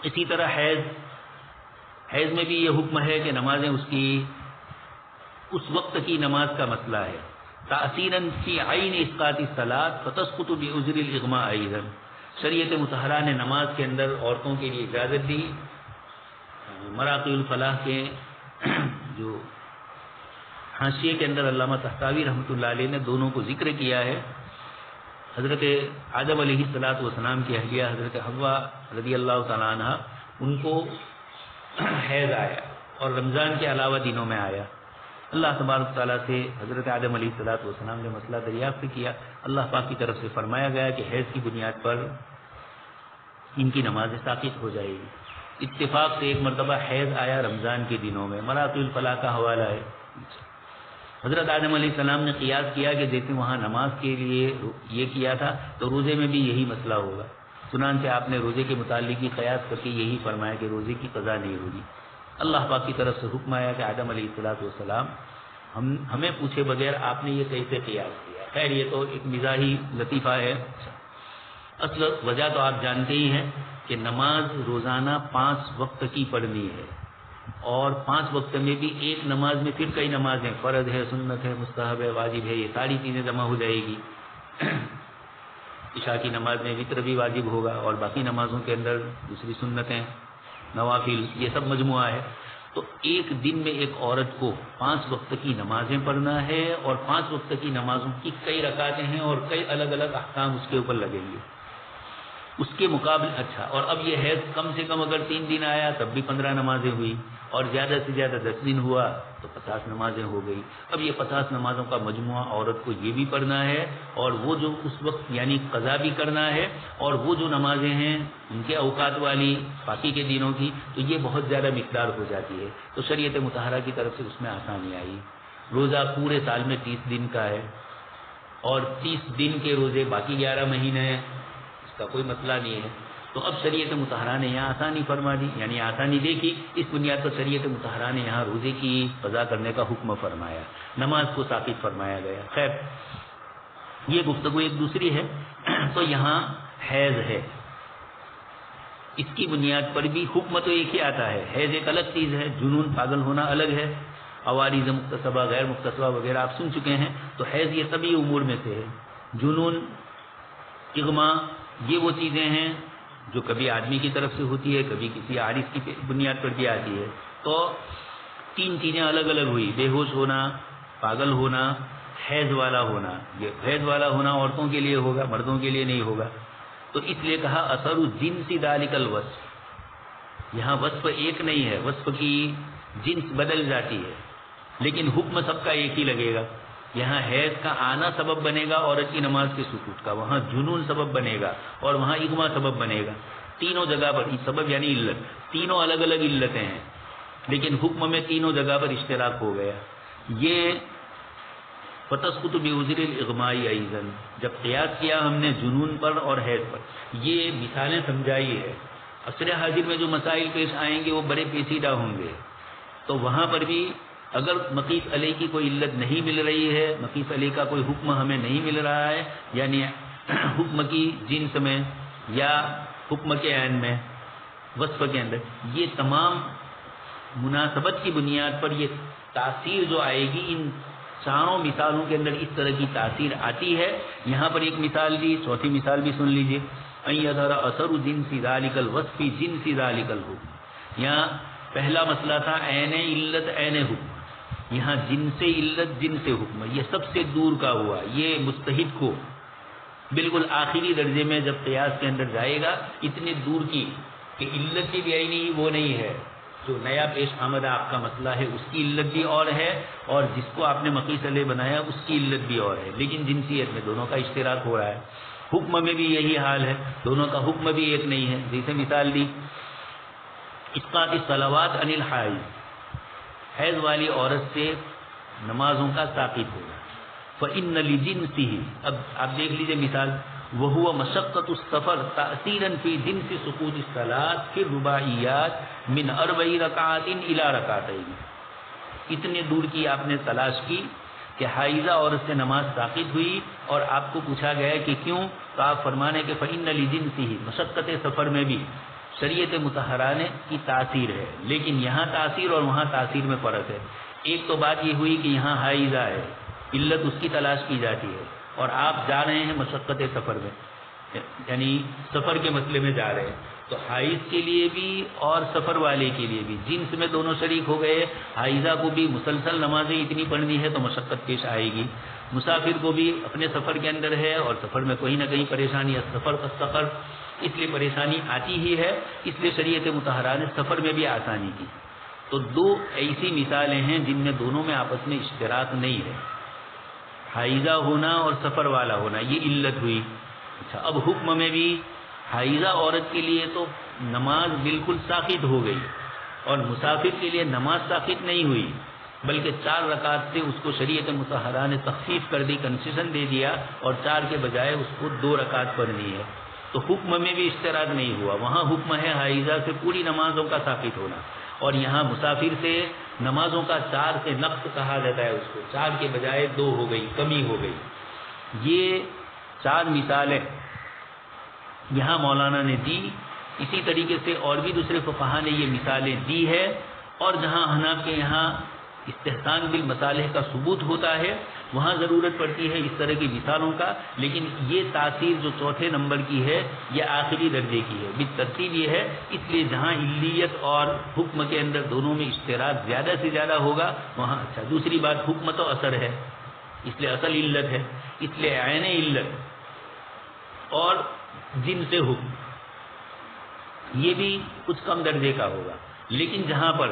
اسی طرح حیض میں بھی یہ حکم ہے کہ نمازیں اس کی اس وقت کی نماز کا مسئلہ ہے. تأثیرا فی عین اسقاط الصلاۃ فتسقط بعذر الاغماء ایضا. شریعت مطہرہ نے نماز کے اندر عورتوں کے لیے اجازت دی. مراقی الفلاح کے جو حاشیے کے اندر علامہ طحطاوی رحمۃ اللہ علیہ نے دونوں کو ذکر کیا ہے. حضرت آدم علیہ الصلوۃ والسلام کی اہلیہ حضرت حوا رضی اللہ تعالیٰ عنہ, ان کو حیض آیا اور رمضان کے علاوہ دنوں میں آیا. اللہ تبارک تعالیٰ سے حضرت آدم علیہ الصلوۃ والسلام نے مسئلہ دریافت کیا. اللہ پاک کی طرف سے فرمایا گیا کہ حیض کی بنیاد پر ان کی نماز ساقط ہو جائے گی. اتفاق سے ایک مرتبہ حیض آیا رمضان کے دنوں میں. مراقی الفلاح کا حوالہ ہے. حضرت آدم علیہ السلام نے قیاس کیا کہ جیسے وہاں نماز کے لیے یہ کیا تھا تو روزے میں بھی یہی مسئلہ ہوگا. چنانچہ آپ نے روزے کے متعلق ہی قیاس کر کے یہی فرمایا کہ روزے کی قضا نہیں ہوگی. اللہ پاک کی طرف سے حکم آیا کہ آدم علیہ الصلوۃ والسلام ہمیں پوچھے بغیر آپ نے یہ کیسے قیاس کیا. خیر یہ تو ایک مزاحی لطیفہ ہے. اصل وجہ تو آپ جانتے ہی ہیں کہ نماز روزانہ 5 وقت کی پڑھنی ہے اور 5 وقت میں بھی ایک نماز میں پھر کئی نمازیں, فرض ہے, سنت ہے, مستحب ہے, واجب ہے, یہ ساری چیزیں جمع ہو جائے گی. عشاء کی نماز میں وتر بھی واجب ہوگا اور باقی نمازوں کے اندر دوسری سنتیں, نوافل, یہ سب مجموعہ ہے. تو ایک دن میں ایک عورت کو 5 وقت کی نمازیں پڑھنا ہے اور 5 وقت کی نمازوں کی کئی رکعتیں ہیں اور کئی الگ الگ احکام اس کے اوپر لگیں گے. اس کے مقابلے اچھا, اور اب یہ حیض کم سے کم اگر 3 دن آیا تب بھی 15 نمازیں ہوئی اور زیادہ سے زیادہ 10 دن ہوا تو 50 نمازیں ہو گئی. اب یہ 50 نمازوں کا مجموعہ عورت کو یہ بھی پڑھنا ہے اور وہ جو اس وقت یعنی قضا بھی کرنا ہے اور وہ جو نمازیں ہیں ان کے اوقات والی باقی کے دنوں کی, تو یہ بہت زیادہ مقدار ہو جاتی ہے. تو شریعت مطہرہ کی طرف سے اس میں آسانی آئی. روزہ پورے سال میں 30 دن کا ہے اور 30 دن کے روزے باقی 11 مہینے ہیں, اس کا کوئی مسئلہ نہیں ہے. تو اب شریعت مطہرہ نے یہاں آسانی فرما دی, یعنی آسانی دیکھی. اس بنیاد پر شریعت مطہرہ نے یہاں روزے کی قضا کرنے کا حکم فرمایا, نماز کو ساقط فرمایا گیا. خیر یہ گفتگو ایک دوسری ہے. تو یہاں حیض ہے, اس کی بنیاد پر بھی حکم تو ایک ہی آتا ہے. حیض ایک الگ چیز ہے, جنون پاگل ہونا الگ ہے. عوارض مکتسبہ غیر مکتسبہ وغیرہ آپ سن چکے ہیں. تو حیض یہ طبی امور میں سے ہے. جنون اغما یہ وہ چیزیں ہیں جو کبھی آدمی کی طرف سے ہوتی ہے, کبھی کسی عارض کی بنیاد پر بھی آتی ہے. تو 3 چیزیں الگ الگ ہوئی, بے ہوش ہونا, پاگل ہونا, حیض والا ہونا. یہ حیض والا ہونا عورتوں کے لیے ہوگا, مردوں کے لیے نہیں ہوگا. تو اس لیے کہا اثر جنس ذالک الوصف. یہاں وصف ایک نہیں ہے, وصف کی جنس بدل جاتی ہے لیکن حکم سب کا ایک ہی لگے گا. یہاں حیض کا آنا سبب بنے گا عورت کی نماز کے سکوت کا, وہاں جنون سبب بنے گا اور وہاں اغما سبب بنے گا. تینوں جگہ پر سبب یعنی علت, تینوں الگ الگ علتیں ہیں لیکن حکم میں تینوں جگہ پر اشتراک ہو گیا. یہ فتسقط بعذر الاغماء ایضا, جب قیاس کیا ہم نے جنون پر اور حیض پر, یہ مثالیں سمجھائی ہے. عصر حاضر میں جو مسائل پیش آئیں گے وہ بڑے پیچیدہ ہوں گے. تو وہاں پر بھی اگر مقیس علیہ کی کوئی علت نہیں مل رہی ہے, مقیس علیہ کا کوئی حکم ہمیں نہیں مل رہا ہے, یعنی حکم کی جنس میں یا حکم کے عین میں, وصف کے اندر, یہ تمام مناسبت کی بنیاد پر یہ تاثیر جو آئے گی, ان چاروں مثالوں کے اندر اس طرح کی تاثیر آتی ہے. یہاں پر ایک مثال دی, چوتھی مثال بھی سن لیجئے. ان یظہر اثر جنس ذالک الوصف جنس ذالک الحکم. یہاں پہلا مسئلہ تھا عین علت عین حکم, یہاں جنس علت جنس حکم, یہ سب سے دور کا ہوا. یہ مجتہد کو بالکل آخری درجے میں جب قیاس کے اندر جائے گا, اتنے دور کی کہ علت کی بھی نہیں وہ نہیں ہے. جو نیا پیش آمدہ آپ کا مسئلہ ہے اس کی علت بھی اور ہے, اور جس کو آپ نے مقیس علیہ بنایا اس کی علت بھی اور ہے, لیکن جنسیت میں دونوں کا اشتراک ہو رہا ہے. حکم میں بھی یہی حال ہے, دونوں کا حکم بھی ایک نہیں ہے. جیسے مثال دی, اسقاط الصلوات عن الحائض, حیض والی عورت سے نمازوں کا ساقط ہوگا. فإن لجنسه, اب آپ دیکھ لیجئے مثال, وهو مشقة السفر تأثيرا في جنس سقوط الصلاة في الرباعيات من 4 ركعات إلى 2 ركعتين. اتنے دور کی آپ نے تلاش کی کہ حائضہ عورت سے نماز ساقط ہوئی اور آپ کو پوچھا گیا کہ کیوں, تو آپ فرمانے کہ فإن لجنسه, مشقت سفر میں بھی شریعت مطہرہ کی تاثیر ہے, لیکن یہاں تاثیر اور وہاں تاثیر میں فرق ہے. ایک تو بات یہ ہوئی کہ یہاں حائضہ ہے, علت اس کی تلاش کی جاتی ہے, اور آپ جا رہے ہیں مشقت سفر میں, یعنی سفر کے مسئلے میں جا رہے ہیں. تو حائض کے لیے بھی اور سفر والے کے لیے بھی جنس میں دونوں شریک ہو گئے. حائضہ کو بھی مسلسل نمازیں اتنی پڑھنی ہے تو مشقت پیش آئے گی, مسافر کو بھی اپنے سفر کے اندر ہے اور سفر میں کہیں نہ کہیں پریشانی ہے, سفر کا سفر, اس لیے پریشانی آتی ہی ہے. اس لیے شریعت مطہرہ نے سفر میں بھی آسانی کی. تو 2 ایسی مثالیں ہیں جن میں دونوں میں آپس میں اشتراک نہیں ہے, حائضہ ہونا اور سفر والا ہونا, یہ علت ہوئی. اچھا, اب حکم میں بھی حائضہ عورت کے لیے تو نماز بالکل ساقط ہو گئی, اور مسافر کے لیے نماز ساقط نہیں ہوئی, بلکہ 4 رکعت سے اس کو شریعت مطہرہ نے تخفیف کر دی, کنسیشن دے دیا, اور 4 کے بجائے اس کو 2 رکعت پڑھنی ہے. تو حکم میں بھی اشتراک نہیں ہوا. وہاں حکم ہے حائضہ سے پوری نمازوں کا ساقط ہونا, اور یہاں مسافر سے نمازوں کا 4 سے نقص کہا جاتا ہے اس کو, 4 کے بجائے 2 ہو گئی, کمی ہو گئی. یہ 4 مثالیں یہاں مولانا نے دی. اسی طریقے سے اور بھی دوسرے فقہا نے یہ مثالیں دی ہے, اور جہاں حناف کے یہاں استحسان بالمصالح کا ثبوت ہوتا ہے وہاں ضرورت پڑتی ہے اس طرح کی مثالوں کا. لیکن یہ تاثیر جو 4تھے نمبر کی ہے یہ آخری درجے کی ہے, بالترتیب یہ ہے. اس لیے جہاں علیت اور حکم کے اندر دونوں میں اشتراک زیادہ سے زیادہ ہوگا وہاں اچھا. دوسری بات, حکم تو اثر ہے, اس لیے اصل علت ہے, اس لیے عین علت اور جن سے حکم یہ بھی کچھ کم درجے کا ہوگا. لیکن جہاں پر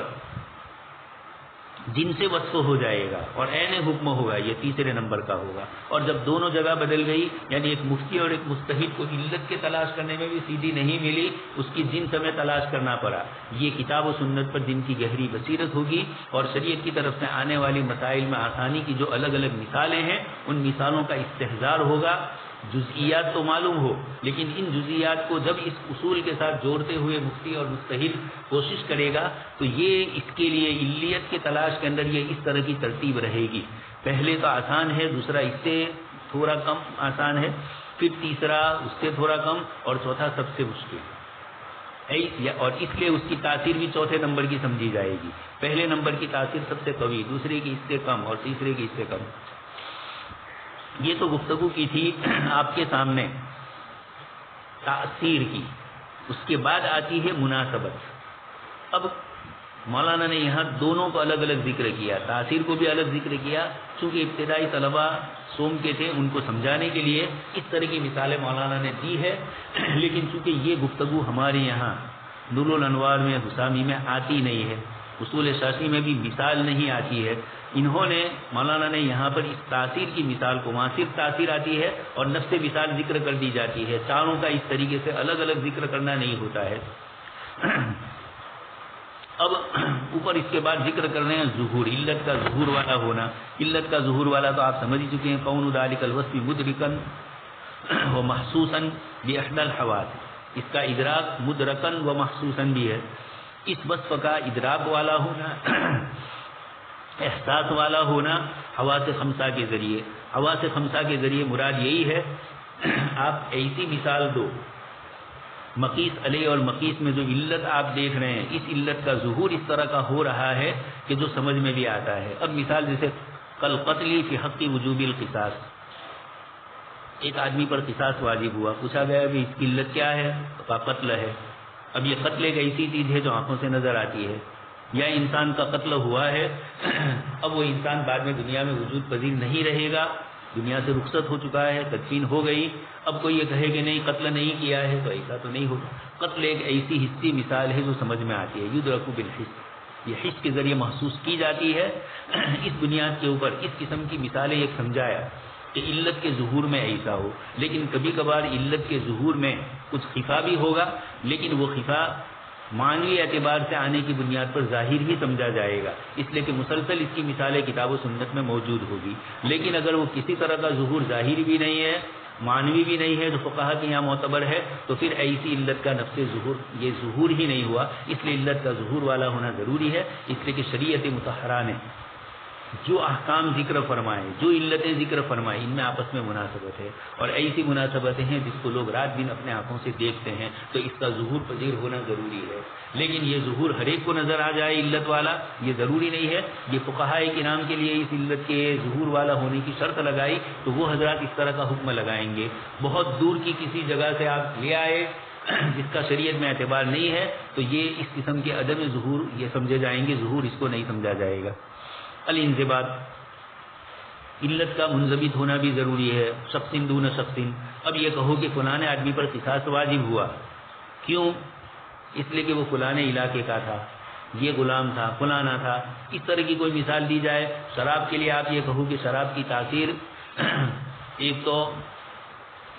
جن سے وصف ہو جائے گا اور عین حکم ہوگا یہ 3 نمبر کا ہوگا. اور جب دونوں جگہ بدل گئی, یعنی ایک مفتی اور ایک مجتہد کو علت کے تلاش کرنے میں بھی سیدھی نہیں ملی, اس کی جنس ہمیں تلاش کرنا پڑا. یہ کتاب و سنت پر جن کی گہری بصیرت ہوگی اور شریعت کی طرف سے آنے والی مسائل میں آسانی کی جو الگ الگ مثالیں ہیں ان مثالوں کا استحضار ہوگا. جزئیات تو معلوم ہو, لیکن ان جزئیات کو جب اس اصول کے ساتھ جوڑتے ہوئے مفتی اور مجتہد کوشش کرے گا تو یہ اس کے لیے علیت کی تلاش کے اندر یہ اس طرح کی ترتیب رہے گی. پہلے تو آسان ہے, دوسرا اس سے تھوڑا کم آسان ہے, پھر تیسرا اس سے تھوڑا کم, اور چوتھا سب سے مشکل. اور اس لیے اس کی تاثیر بھی چوتھے نمبر کی سمجھی جائے گی. پہلے نمبر کی تاثیر سب سے قوی، دوسرے کی اس سے کم اور تیسرے کی اس سے کم. یہ تو گفتگو کی تھی آپ کے سامنے تاثیر کی. اس کے بعد آتی ہے مناسبت. اب مولانا نے یہاں دونوں کو الگ الگ ذکر کیا، تاثیر کو بھی الگ ذکر کیا، چونکہ ابتدائی طلبہ سوم کے تھے، ان کو سمجھانے کے لیے اس طرح کی مثالیں مولانا نے دی ہے. لیکن چونکہ یہ گفتگو ہمارے یہاں نور الانوار میں، حسامی میں آتی نہیں ہے، اصول شاشی میں بھی مثال نہیں آتی ہے. انہوں نے مولانا نے یہاں پر اس تاثیر کی مثال کو، وہاں صرف تاثیر آتی ہے اور نفس مثال ذکر کر دی جاتی ہے، چاروں کا اس طریقے سے الگ الگ ذکر کرنا نہیں ہوتا ہے. اب اوپر اس کے بعد ذکر کر رہے ہیں ظہور، علت کا ظہور والا ہونا. علت کا ظہور والا تو آپ سمجھ چکے ہیں، کون ذالک الوصف مدرکن و محسوسن باحدى الحواس. اس کا ادراک مدرکن و محسوسن بھی ہے. اس وصف کا ادراک والا ہونا، احساس والا ہونا حواس خمسہ کے ذریعے. حواس خمسہ کے ذریعے مراد یہی ہے، آپ ایسی مثال دو مقیس علیہ اور مقیس میں جو علت آپ دیکھ رہے ہیں، اس علت کا ظہور اس طرح کا ہو رہا ہے کہ جو سمجھ میں بھی آتا ہے. اب مثال جیسے کل قتلی فی حق وجوب القصاص، ایک آدمی پر قصاص واجب ہوا، پوچھا گیا بھی اس کی علت کیا ہے، تو قتل ہے. اب یہ قتل ایک ایسی چیز ہے جو آنکھوں سے نظر آتی ہے، یا انسان کا قتل ہوا ہے، اب وہ انسان بعد میں دنیا میں وجود پذیر نہیں رہے گا، دنیا سے رخصت ہو چکا ہے، تدفین ہو گئی. اب کوئی یہ کہے کہ نہیں قتل نہیں کیا ہے، تو ایسا تو نہیں ہوگا. قتل ایک ایسی حسی مثال ہے جو سمجھ میں آتی ہے، یدرک بالحس، یہ حس کے ذریعے محسوس کی جاتی ہے. اس بنیاد کے اوپر اس قسم کی مثالیں ایک سمجھایا کہ علت کے ظہور میں ایسا ہو. لیکن کبھی کبھار علت کے ظہور میں کچھ خفا بھی ہوگا، لیکن وہ خفا معنوی اعتبار سے آنے کی بنیاد پر ظاہر ہی سمجھا جائے گا، اس لیے کہ مسلسل اس کی مثالیں کتاب و سنت میں موجود ہوگی. لیکن اگر وہ کسی طرح کا ظہور ظاہری بھی نہیں ہے، معنوی بھی نہیں ہے، جو فقہا کے یہاں معتبر ہے، تو پھر ایسی علت کا نفس ظہور، یہ ظہور ہی نہیں ہوا. اس لیے علت کا ظہور والا ہونا ضروری ہے. اس لیے کہ شریعت مطہرہ نے جو احکام ذکر فرمائے، جو علتیں ذکر فرمائے، ان میں آپس میں مناسبت ہے، اور ایسی مناسبتیں ہیں جس کو لوگ رات دن اپنے آنکھوں سے دیکھتے ہیں، تو اس کا ظہور پذیر ہونا ضروری ہے. لیکن یہ ظہور ہر ایک کو نظر آ جائے علت والا، یہ ضروری نہیں ہے. یہ فقہائے کرام کے لیے اس علت کے ظہور والا ہونے کی شرط لگائی، تو وہ حضرات اس طرح کا حکم لگائیں گے. بہت دور کی کسی جگہ سے آپ لے آئے جس کا شریعت میں اعتبار نہیں ہے، تو یہ اس قسم کے عدم ظہور یہ سمجھے جائیں گے، ظہور اس کو نہیں سمجھا جائے گا. الانضباط، علت کا منضبط ہونا بھی ضروری ہے. شخص دون شخص، اب یہ کہو کہ فلاں آدمی پر قصاص واجب ہوا، کیوں؟ اس لیے کہ وہ فلاں علاقے کا تھا، یہ غلام تھا، فلانا تھا. اس طرح کی کوئی مثال دی جائے. شراب کے لیے آپ یہ کہو کہ شراب کی تاثیر ایک تو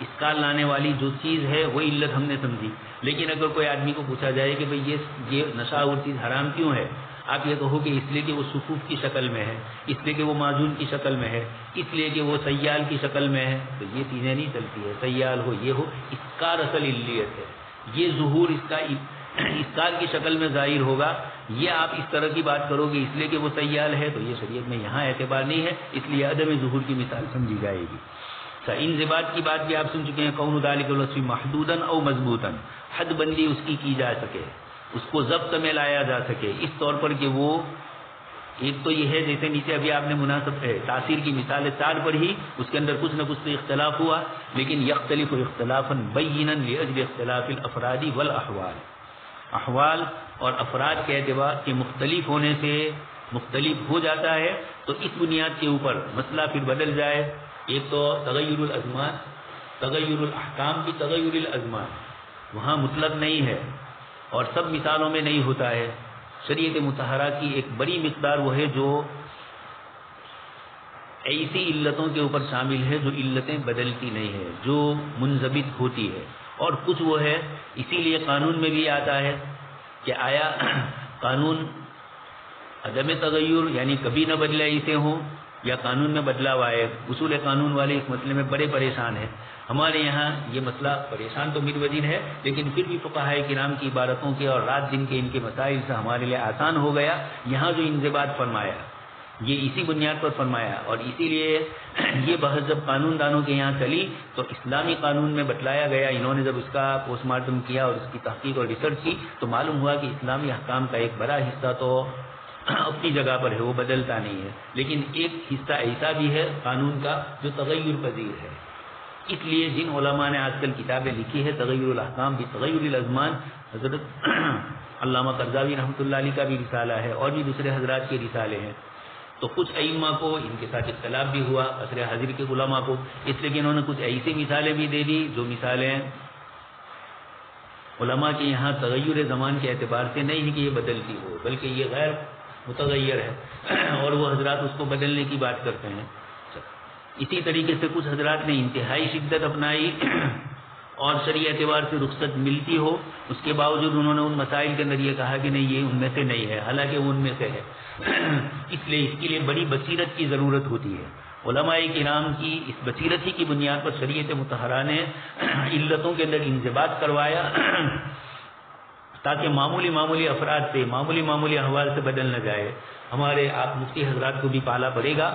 اسکال لانے والی جو چیز ہے وہ علت ہم نے سمجھی. لیکن اگر کوئی آدمی کو پوچھا جائے کہ بھئی یہ نشہ اور چیز حرام کیوں ہے، آپ یہ کہو کہ اس لیے کہ وہ صفوف کی شکل میں ہے، اس لیے کہ وہ معجون کی شکل میں ہے، اس لیے کہ وہ سیال کی شکل میں ہے، تو یہ چیزیں نہیں چلتی ہے. سیال ہو، یہ ہو، اسکار اصل علت ہے. یہ ظہور اس کا اسکار کی شکل میں ظاہر ہوگا. یہ آپ اس طرح کی بات کرو گے اس لیے کہ وہ سیال ہے، تو یہ شریعت میں یہاں اعتبار نہیں ہے. اس لیے عدم ظہور کی مثال سمجھی جائے گی. انضباط کی بات بھی آپ سن چکے ہیں، کون ذالک الوصف محدودا او مضبوطا، حد بندی اس کی جا سکے، اس کو ضبط میں لایا جا سکے، اس طور پر کہ وہ ایک تو یہ ہے جیسے نیچے ابھی آپ نے مناسب ہے تاثیر کی مثال 4 پر ہی، اس کے اندر کچھ نہ کچھ تو اختلاف ہوا، لیکن یختلف اختلافا بینا لاجل اختلاف الافراد والاحوال، احوال اور افراد کے اعتبار کے مختلف ہونے سے مختلف ہو جاتا ہے. تو اس بنیاد کے اوپر مسئلہ پھر بدل جائے. ایک تو تغیر الازمان، تغیر الاحکام کی تغیر الازمان وہاں مطلق نہیں ہے اور سب مثالوں میں نہیں ہوتا ہے. شریعت مطہرہ کی ایک بڑی مقدار وہ ہے جو ایسی علتوں کے اوپر شامل ہے جو علتیں بدلتی نہیں ہے، جو منضبط ہوتی ہے. اور کچھ وہ ہے اسی لیے قانون میں بھی آتا ہے کہ آیا قانون عدم تغیر یعنی کبھی نہ بدلے ایسے ہوں، یا قانون میں بدلاؤ آئے. اصول قانون والے اس مسئلے میں بڑے پریشان ہیں. ہمارے یہاں یہ مسئلہ پریشان تو متوجہ ہے، لیکن پھر بھی فقہائے کرام کی عبارتوں کے اور رات دن کے ان کے مسائل سے ہمارے لیے آسان ہو گیا. یہاں جو انضباط فرمایا یہ اسی بنیاد پر فرمایا. اور اسی لیے یہ بحث جب قانون دانوں کے یہاں چلی تو اسلامی قانون میں بتلایا گیا. انہوں نے جب اس کا پوسٹ مارٹم کیا اور اس کی تحقیق اور ریسرچ کی تو معلوم ہوا کہ اسلامی احکام کا ایک بڑا حصہ تو اپنی جگہ پر ہے, وہ بدلتا نہیں ہے, لیکن ایک حصہ ایسا بھی ہے قانون کا جو تغیر پذیر ہے. اس لیے جن علماء نے آج کل کتابیں لکھی ہے تغیر الاحکام بھی تغیر الازمان, حضرت علامہ قرضاوی رحمۃ اللہ علیہ کا بھی رسالہ ہے اور بھی دوسرے حضرات کے رسالے ہیں. تو کچھ ائمہ کو ان کے ساتھ اختلاف بھی ہوا عصر حاضر کے علماء کو, اس لیے کہ انہوں نے کچھ ایسی مثالیں بھی دے دی جو مثالیں علماء کے یہاں تغیر زمان کے اعتبار سے نہیں ہے کہ یہ بدلتی ہو, بلکہ یہ غیر متغیر ہے اور وہ حضرات اس کو بدلنے کی بات کرتے ہیں. اسی طریقے سے کچھ حضرات نے انتہائی شدت اپنائی اور شرعی اعتبار سے رخصت ملتی ہو, اس کے باوجود انہوں نے ان مسائل کے اندر یہ کہا کہ نہیں یہ ان میں سے نہیں ہے, حالانکہ وہ ان میں سے ہے. اس لیے اس کے لیے بڑی بصیرت کی ضرورت ہوتی ہے. علماء کرام کی اس بصیرت ہی کی بنیاد پر شریعت مطہرہ نے علتوں کے اندر انضباط کروایا تاکہ معمولی افراد سے معمولی احوال سے بدل نہ جائے. ہمارے آپ مفتی حضرات کو بھی پالا پڑے گا,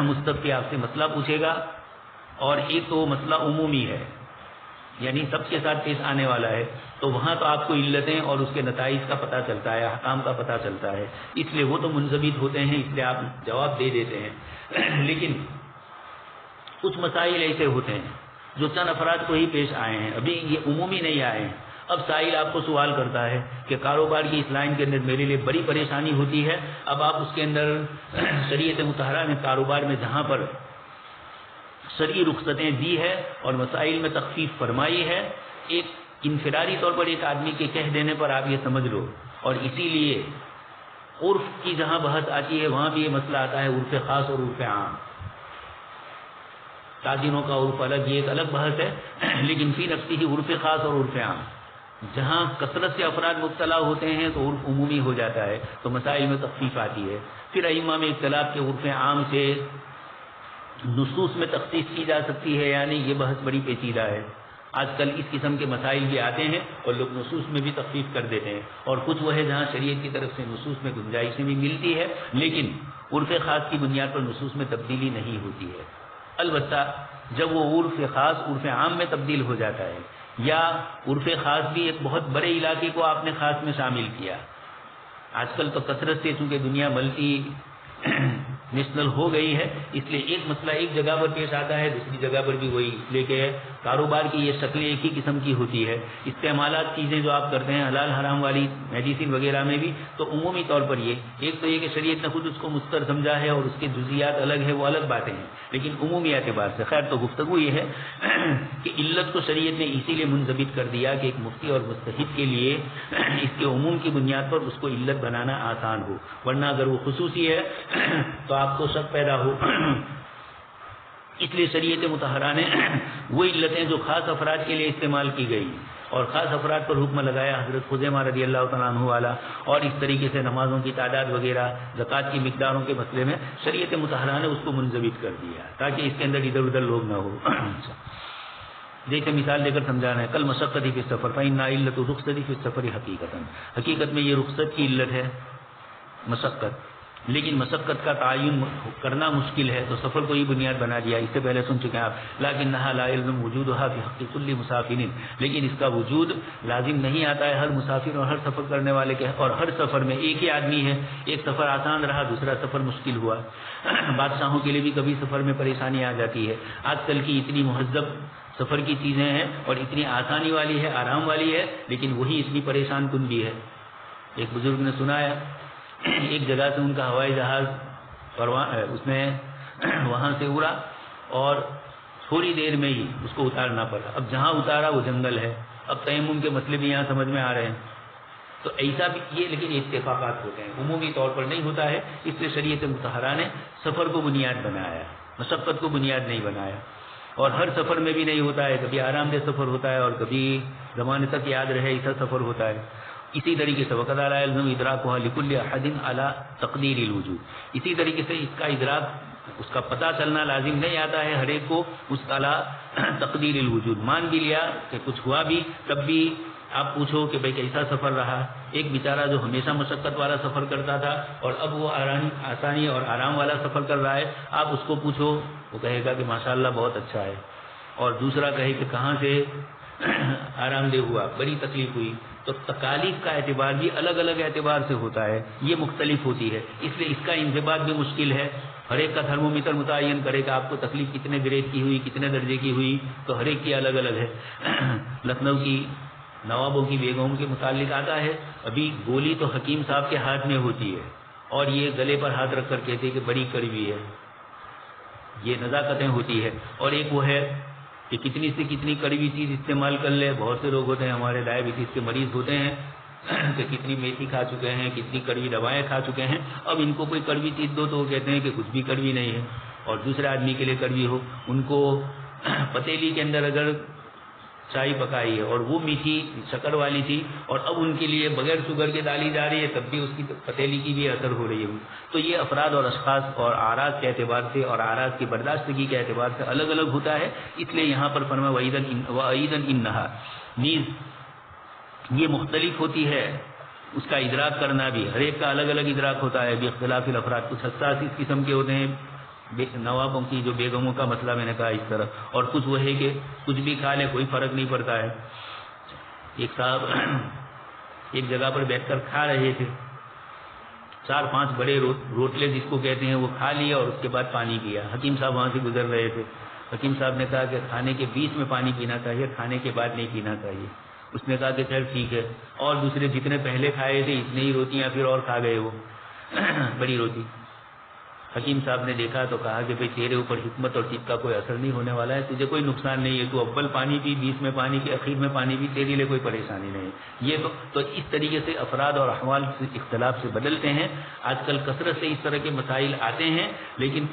مستفتی آپ سے مسئلہ پوچھے گا اور ایک تو مسئلہ عمومی ہے یعنی سب کے ساتھ پیش آنے والا ہے, تو وہاں تو آپ کو علتیں اور اس کے نتائج کا پتہ چلتا ہے, احکام کا پتہ چلتا ہے, اس لیے وہ تو منضبط ہوتے ہیں, اس لیے آپ جواب دے دیتے ہیں. لیکن کچھ مسائل ایسے ہوتے ہیں جو چند افراد کو ہی پیش آئے ہیں, ابھی یہ عمومی نہیں آئے ہیں. اب سائل آپ کو سوال کرتا ہے کہ کاروبار کی اس لائن کے اندر میرے لیے بڑی پریشانی ہوتی ہے, اب آپ اس کے اندر شریعت مطہرہ نے کاروبار میں جہاں پر شرعی رخصتیں دی ہے اور مسائل میں تخفیف فرمائی ہے, ایک انفرادی طور پر ایک آدمی کے کہہ دینے پر آپ یہ سمجھ لو. اور اسی لیے عرف کی جہاں بحث آتی ہے وہاں بھی یہ مسئلہ آتا ہے عرف خاص اور عرف عام. تاجروں کا عرف الگ, یہ ایک الگ بحث ہے, لیکن فی نفسی ہی عرف خاص اور عرف عام. جہاں کثرت سے افراد مبتلا ہوتے ہیں تو عرف عمومی ہو جاتا ہے, تو مسائل میں تخفیف آتی ہے. پھر ائمہ میں اختلاف کے عرف عام سے نصوص میں تخصیص کی جا سکتی ہے, یعنی یہ بحث بڑی پیچیدہ ہے. آج کل اس قسم کے مسائل بھی آتے ہیں اور لوگ نصوص میں بھی تخفیف کر دیتے ہیں, اور کچھ وہ ہے جہاں شریعت کی طرف سے نصوص میں گنجائشیں بھی ملتی ہے لیکن عرف خاص کی بنیاد پر نصوص میں تبدیلی نہیں ہوتی ہے. البتہ جب وہ عرف خاص عرف عام میں تبدیل ہو جاتا ہے یا عرف خاص بھی ایک بہت بڑے علاقے کو آپ نے خاص میں شامل کیا, آج کل تو کثرت سے چونکہ دنیا ملٹی نیشنل ہو گئی ہے اس لیے ایک مسئلہ ایک جگہ پر پیش آتا ہے دوسری جگہ پر بھی وہی, اس لیے کہ کاروبار کی یہ شکلیں ایک ہی قسم کی ہوتی ہے. استعمالات چیزیں جو آپ کرتے ہیں حلال حرام والی میڈیسن وغیرہ میں بھی تو عمومی طور پر یہ ایک تو یہ کہ شریعت نے خود اس کو مستر سمجھا ہے اور اس کے جزیات الگ ہے, وہ الگ باتیں ہیں, لیکن عمومی اعتبار سے خیر تو گفتگو یہ ہے کہ علت کو شریعت نے اسی لیے منضبط کر دیا کہ ایک مفتی اور مجتہد کے لیے اس کے عموم کی بنیاد پر اس کو علت بنانا آسان ہو, ورنہ اگر وہ خصوصی ہے تو آپ کو شک پیدا ہو. اس لیے شریعت مطہرہ نے وہ علتیں جو خاص افراد کے لیے استعمال کی گئی اور خاص افراد پر حکم لگایا حضرت خزیمہ رضی اللہ تعالیٰ عنہ والا, اور اس طریقے سے نمازوں کی تعداد وغیرہ زکوٰۃ کی مقداروں کے مسئلے میں شریعت مطہرہ نے اس کو منضبط کر دیا تاکہ اس کے اندر ادھر ادھر لوگ نہ ہو. جیسے مثال دے کر سمجھانا ہے, کل مشقت فی السفر فإن علت رخصت فی السفر حقیقت میں یہ رخصت کی علت ہے مشقت, لیکن مشقت کا تعین کرنا مشکل ہے تو سفر کو ہی بنیاد بنا دیا. اس سے پہلے سن چکے ہیں آپ, لیکنھا لا یلزم وجودھا فی حق کل مسافر, لیکن اس کا وجود لازم نہیں آتا ہے ہر مسافر اور ہر سفر کرنے والے کے, اور ہر سفر میں ایک ہی آدمی ہے, ایک سفر آسان رہا دوسرا سفر مشکل ہوا. بادشاہوں کے لیے بھی کبھی سفر میں پریشانی آ جاتی ہے. آج کل کی اتنی مہذب سفر کی چیزیں ہیں اور اتنی آسانی والی ہے, آرام والی ہے, لیکن وہی اتنی پریشان کن بھی ہے. ایک بزرگ نے سنایا ایک جگہ سے ان کا ہوائی جہاز اس میں وہاں سے اڑا اور تھوڑی دیر میں ہی اس کو اتارنا پڑا. اب جہاں اتارا وہ جنگل ہے, اب تیمم کے مسئلے بھی یہاں سمجھ میں آ رہے ہیں. تو ایسا بھی یہ لیکن اتفاقات ہوتے ہیں, عمومی طور پر نہیں ہوتا ہے. اس لیے شریعت مطہرہ نے سفر کو بنیاد بنایا, مشقت کو بنیاد نہیں بنایا. اور ہر سفر میں بھی نہیں ہوتا ہے, کبھی آرام دہ سفر ہوتا ہے اور کبھی زمانے تک یاد رہے ایسا سفر ہوتا ہے. اسی طریقے سے وقت علی الزم ادراکھا لکل احد علی تقدیر الوجود, اسی طریقے سے اس کا ادراک اس کا پتہ چلنا لازم نہیں آتا ہے ہر ایک کو اس کا تقدیر الوجود. مان بھی لیا کہ کچھ ہوا بھی تب بھی آپ پوچھو کہ بھائی کیسا سفر رہا، ایک بیچارہ جو ہمیشہ مشقت والا سفر کرتا تھا اور اب وہ آسانی اور آرام والا سفر کر رہا ہے، آپ اس کو پوچھو وہ کہے گا کہ ماشاءاللہ بہت اچھا ہے، اور دوسرا کہے کہ کہاں سے آرام دہ ہوا، بڑی تکلیف ہوئی۔ تو تکالیف کا اعتبار بھی الگ الگ اعتبار سے ہوتا ہے، یہ مختلف ہوتی ہے، اس لیے اس کا انضباط بھی مشکل ہے۔ ہر ایک کا تھرمومیٹر متعین کرے کہ آپ کو تکلیف کتنے گریڈ کی ہوئی، کتنے درجے کی ہوئی، تو ہر ایک کی الگ الگ ہے۔ لکھنؤ کی نوابوں کی بیگموں کے متعلق آتا ہے، ابھی گولی تو حکیم صاحب کے ہاتھ میں ہوتی ہے اور یہ گلے پر ہاتھ رکھ کر کہتے ہیں کہ بڑی کڑوی ہے، یہ نزاکتیں ہوتی ہے۔ اور ایک وہ ہے کہ کتنی سے کتنی کڑوی چیز استعمال کر لے، بہت سے لوگ ہوتے ہیں ہمارے ڈائبٹیز کے مریض ہوتے ہیں کہ کتنی میتھی کھا چکے ہیں، کتنی کڑوی دوائیں کھا چکے ہیں، اب ان کو کوئی کڑوی چیز دو تو وہ کہتے ہیں کہ کچھ بھی کڑوی نہیں ہے، اور دوسرے آدمی کے لیے کڑوی ہو۔ ان کو پتیلی کے اندر اگر چائے پکائی ہے اور وہ میٹھی شکر والی تھی اور اب ان کے لیے بغیر شوگر کے ڈالی جا رہی ہے، تب بھی اس کی پتیلی کی بھی اثر ہو رہی ہے۔ تو یہ افراد اور اشخاص اور اعراض کے اعتبار سے اور اعراض کی برداشتگی کے اعتبار سے الگ الگ ہوتا ہے، اس لیے یہاں پر فرمایا وَأَيْضًا إِنَّهَا، نیز یہ مختلف ہوتی ہے، اس کا ادراک کرنا بھی ہر ایک کا الگ الگ ادراک ہوتا ہے، بھی اختلاف الافراد، کچھ حساس اس قسم کے ہوتے ہیں، نوابوں کی جو بیگموں کا مسئلہ میں نے کہا اس طرح، اور کچھ وہ ہے کہ کچھ بھی کھا لے کوئی فرق نہیں پڑتا ہے۔ ایک صاحب ایک جگہ پر بیٹھ کر کھا رہے تھے، 4-5 بڑے روٹلے جس کو کہتے ہیں وہ کھا لیا اور اس کے بعد پانی پیا۔ حکیم صاحب وہاں سے گزر رہے تھے، حکیم صاحب نے کہا کہ کھانے کے بیچ میں پانی پینا چاہیے، کھانے کے بعد نہیں پینا چاہیے۔ اس نے کہا کہ چل ٹھیک ہے، اور دوسرے جتنے پہلے کھائے تھے اتنے ہی روٹیاں پھر اور کھا گئے وہ بڑی روٹی۔ حکیم صاحب نے دیکھا تو کہا کہ بھئی تیرے اوپر حکمت اور طب کا کوئی اثر نہیں ہونے والا ہے، تجھے کوئی نقصان نہیں ہے، تو اول پانی پی، بیچ میں پانی پی، اخیر میں پانی پی، تیرے لیے کوئی پریشانی نہیں ہے۔ یہ تو اس طریقے سے افراد اور احوال سے اختلاف سے بدلتے ہیں۔ آج کل کثرت سے اس طرح کے مسائل آتے ہیں، لیکن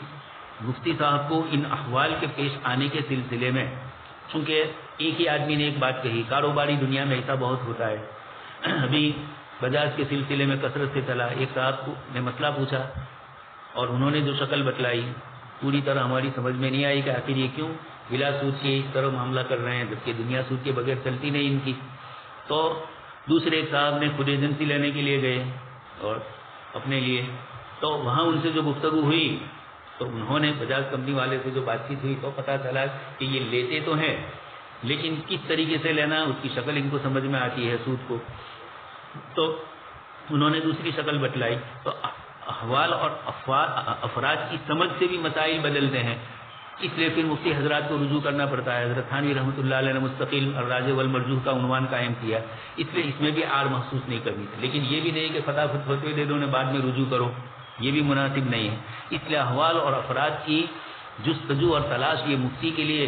مفتی صاحب کو ان احوال کے پیش آنے کے سلسلے میں، چونکہ ایک ہی آدمی نے ایک بات کہی، کاروباری دنیا میں ایسا بہت ہوتا ہے۔ ابھی بجاج کے سلسلے میں کثرت سے چلا، ایک صاحب کو نے مسئلہ پوچھا اور انہوں نے جو شکل بتلائی پوری طرح ہماری سمجھ میں نہیں آئی کہ آخر یہ کیوں بلا سود کے اس طرح معاملہ کر رہے ہیں، جبکہ دنیا سود کے بغیر چلتی نہیں ان کی۔ تو دوسرے ایک صاحب نے خود ایجنسی لینے کے لیے گئے اور اپنے لیے، تو وہاں ان سے جو گفتگو ہوئی تو انہوں نے بجاج کمپنی والے سے جو بات چیت ہوئی تو پتہ چلا کہ یہ لیتے تو ہیں لیکن کس طریقے سے لینا اس کی شکل ان کو سمجھ میں آتی ہے سود کو، تو انہوں نے دوسری شکل بتلائی۔ تو احوال اور افراد کی سمجھ سے بھی مسائل بدلتے ہیں، اس لیے پھر مفتی حضرات کو رجوع کرنا پڑتا ہے۔ حضرت تھانوی رحمۃ اللہ علیہ نے مستقل الراجح والمرجوح کا عنوان قائم کیا، اس لیے اس میں بھی آر محسوس نہیں کرنی تھی، لیکن یہ بھی نہیں کہ فٹافٹ فتوے دے دو نے بعد میں رجوع کرو، یہ بھی مناسب نہیں ہے۔ اس لیے احوال اور افراد کی جستجو اور تلاش یہ مفتی کے لیے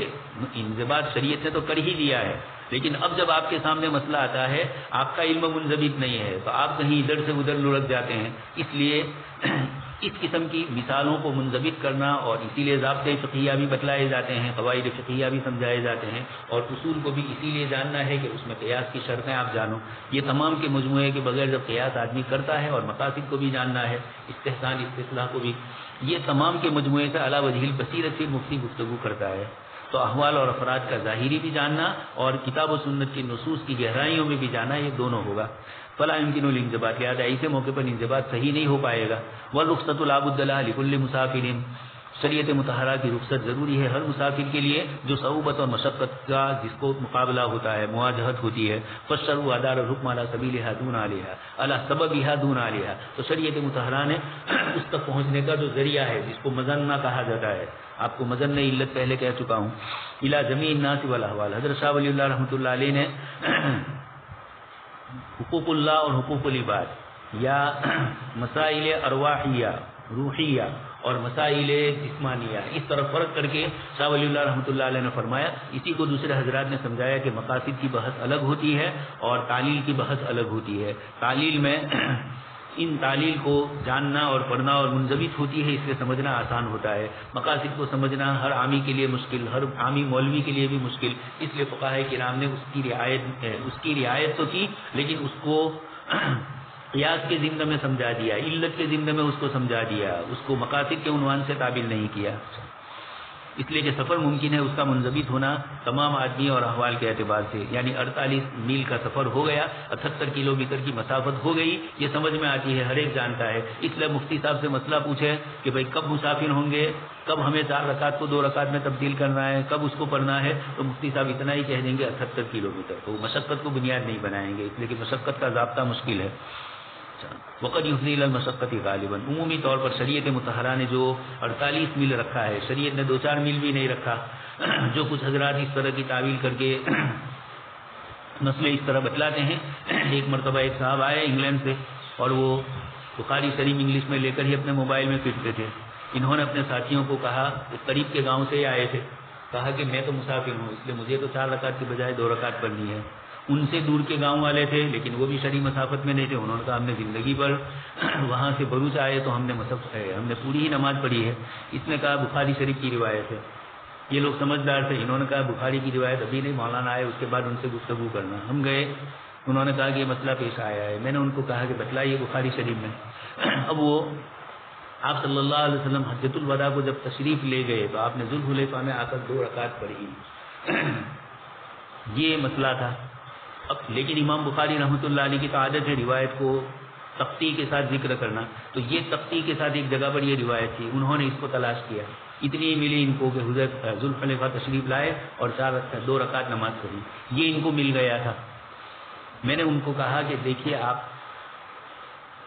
انضباط شریعت نے تو کر ہی دیا ہے، لیکن اب جب آپ کے سامنے مسئلہ آتا ہے، آپ کا علم منضبط نہیں ہے تو آپ کہیں ادھر سے ادھر لڑک جاتے ہیں۔ اس لیے اس قسم کی مثالوں کو منضبط کرنا، اور اسی لیے ضابطۂ فقہیہ بھی بتلائے جاتے ہیں، قواعد فقہیہ بھی سمجھائے جاتے ہیں، اور اصول کو بھی اسی لیے جاننا ہے کہ اس میں قیاس کی شرطیں آپ جانو۔ یہ تمام کے مجموعے کے بغیر جب قیاس آدمی کرتا ہے، اور مقاصد کو بھی جاننا ہے، استحسان استصلاح کو بھی، یہ تمام کے مجموعے سے علی وجہ البصیرت سے مفتی گفتگو کرتا ہے۔ تو احوال اور افراد کا ظاہری بھی جاننا اور کتاب و سنت کی نصوص کی گہرائیوں میں بھی جانا، یہ دونوں ہوگا۔ فلا يمكن الانضباط، لہذا ایسے موقع پر انضباط صحیح نہیں ہو پائے گا۔ والرخصۃ لا بد لها لكل مسافر، شریعت مطہرہ کی رخصت ضروری ہے ہر مسافر کے لیے جو صعوبت اور مشقت کا جس کو مقابلہ ہوتا ہے، مواجہت ہوتی ہے۔ فالشرع ادار الحکم على سبیلها دون علیہا، علی سببها دون علیہا، تو شریعت مطہرہ نے اس تک پہنچنے کا جو ذریعہ ہے جس کو مظنہ کہا جاتا ہے، آپ کو مظنہ علت پہلے کہہ چکا ہوں، الی جمیع الناس والاحوال۔ حضرت شاہ ولی اللہ رحمۃ اللہ علیہ نے حقوق اللہ اور حقوق العباد، یا مسائل ارواحیہ روحیہ اور مسائل جسمانیہ، اس طرح فرق کر کے شاہ ولی اللہ رحمۃ اللہ علیہ نے فرمایا۔ اسی کو دوسرے حضرات نے سمجھایا کہ مقاصد کی بحث الگ ہوتی ہے اور تعلیل کی بحث الگ ہوتی ہے۔ تعلیل میں ان تعلیل کو جاننا اور پڑھنا اور منضبط ہوتی ہے، اس لیے سمجھنا آسان ہوتا ہے۔ مقاصد کو سمجھنا ہر عامی کے لیے مشکل، ہر عامی مولوی کے لیے بھی مشکل، اس لیے فقہاء کرام نے اس کی رعایت تو کی، لیکن اس کو قیاس کے ضمن میں سمجھا دیا، علت کے ضمن میں اس کو سمجھا دیا، اس کو مقاصد کے عنوان سے تعبیر نہیں کیا۔ اس لیے کہ سفر ممکن ہے اس کا منضبط ہونا تمام آدمی اور احوال کے اعتبار سے، یعنی 48 میل کا سفر ہو گیا، 78 کلومیٹر کی مسافت ہو گئی، یہ سمجھ میں آتی ہے، ہر ایک جانتا ہے۔ اس لیے مفتی صاحب سے مسئلہ پوچھے کہ بھائی کب مسافر ہوں گے، کب ہمیں 4 رکعت کو 2 رکعت میں تبدیل کرنا ہے، کب اس کو پڑھنا ہے، تو مفتی صاحب اتنا ہی کہہ دیں گے 78 کلومیٹر، تو مشقت کو بنیاد نہیں بنائیں گے، اس لیے کہ مشقت کا ضابطہ مشکل ہے۔ وقت یفضی الی المشقۃ غالباً، عمومی طور پر شریعت مطہرہ نے جو 48 میل رکھا ہے، شریعت نے 2-4 میل بھی نہیں رکھا۔ جو کچھ حضرات اس طرح کی تعویل کر کے مسئلے اس طرح بتلاتے ہیں، ایک مرتبہ ایک صاحب آئے انگلینڈ سے اور وہ بخاری شریف انگلش میں لے کر ہی اپنے موبائل میں پھرتے تھے۔ انہوں نے اپنے ساتھیوں کو کہا، قریب کے گاؤں سے ہی آئے تھے، کہا کہ میں تو مسافر ہوں، اس لیے مجھے تو 4 رکعت کی بجائے 2 رکعت پڑھنی ہے۔ ان سے دور کے گاؤں والے تھے لیکن وہ بھی شرعی مسافت میں نہیں تھے، انہوں نے کہا ہم نے زندگی پر وہاں سے بروچ آئے تو ہم نے پوری ہی نماز پڑھی ہے۔ اس نے کہا بخاری شریف کی روایت ہے۔ یہ لوگ سمجھدار تھے، انہوں نے کہا بخاری کی روایت ابھی نہیں، مولانا آئے اس کے بعد ان سے گفتگو کرنا۔ ہم گئے، انہوں نے کہا کہ یہ مسئلہ پیش آیا ہے۔ میں نے ان کو کہا کہ بتلائیے بخاری شریف میں۔ اب وہ آپ صلی اللہ علیہ وسلم حجۃ الوداع کو جب تشریف لے گئے تو آپ نے ذوالحلیفہ میں آ کر 2 رکعت پڑھی، یہ مسئلہ تھا۔ اب لیکن امام بخاری رحمۃ اللہ علیہ کی تو عادت ہے روایت کو تختی کے ساتھ ذکر کرنا، تو یہ تختی کے ساتھ ایک جگہ پر یہ روایت تھی، انہوں نے اس کو تلاش کیا، اتنی ملی ان کو کہ حضرت ذوالحلیفہ تشریف لائے اور 2 رکعت نماز پڑھی، یہ ان کو مل گیا تھا۔ میں نے ان کو کہا کہ دیکھیے آپ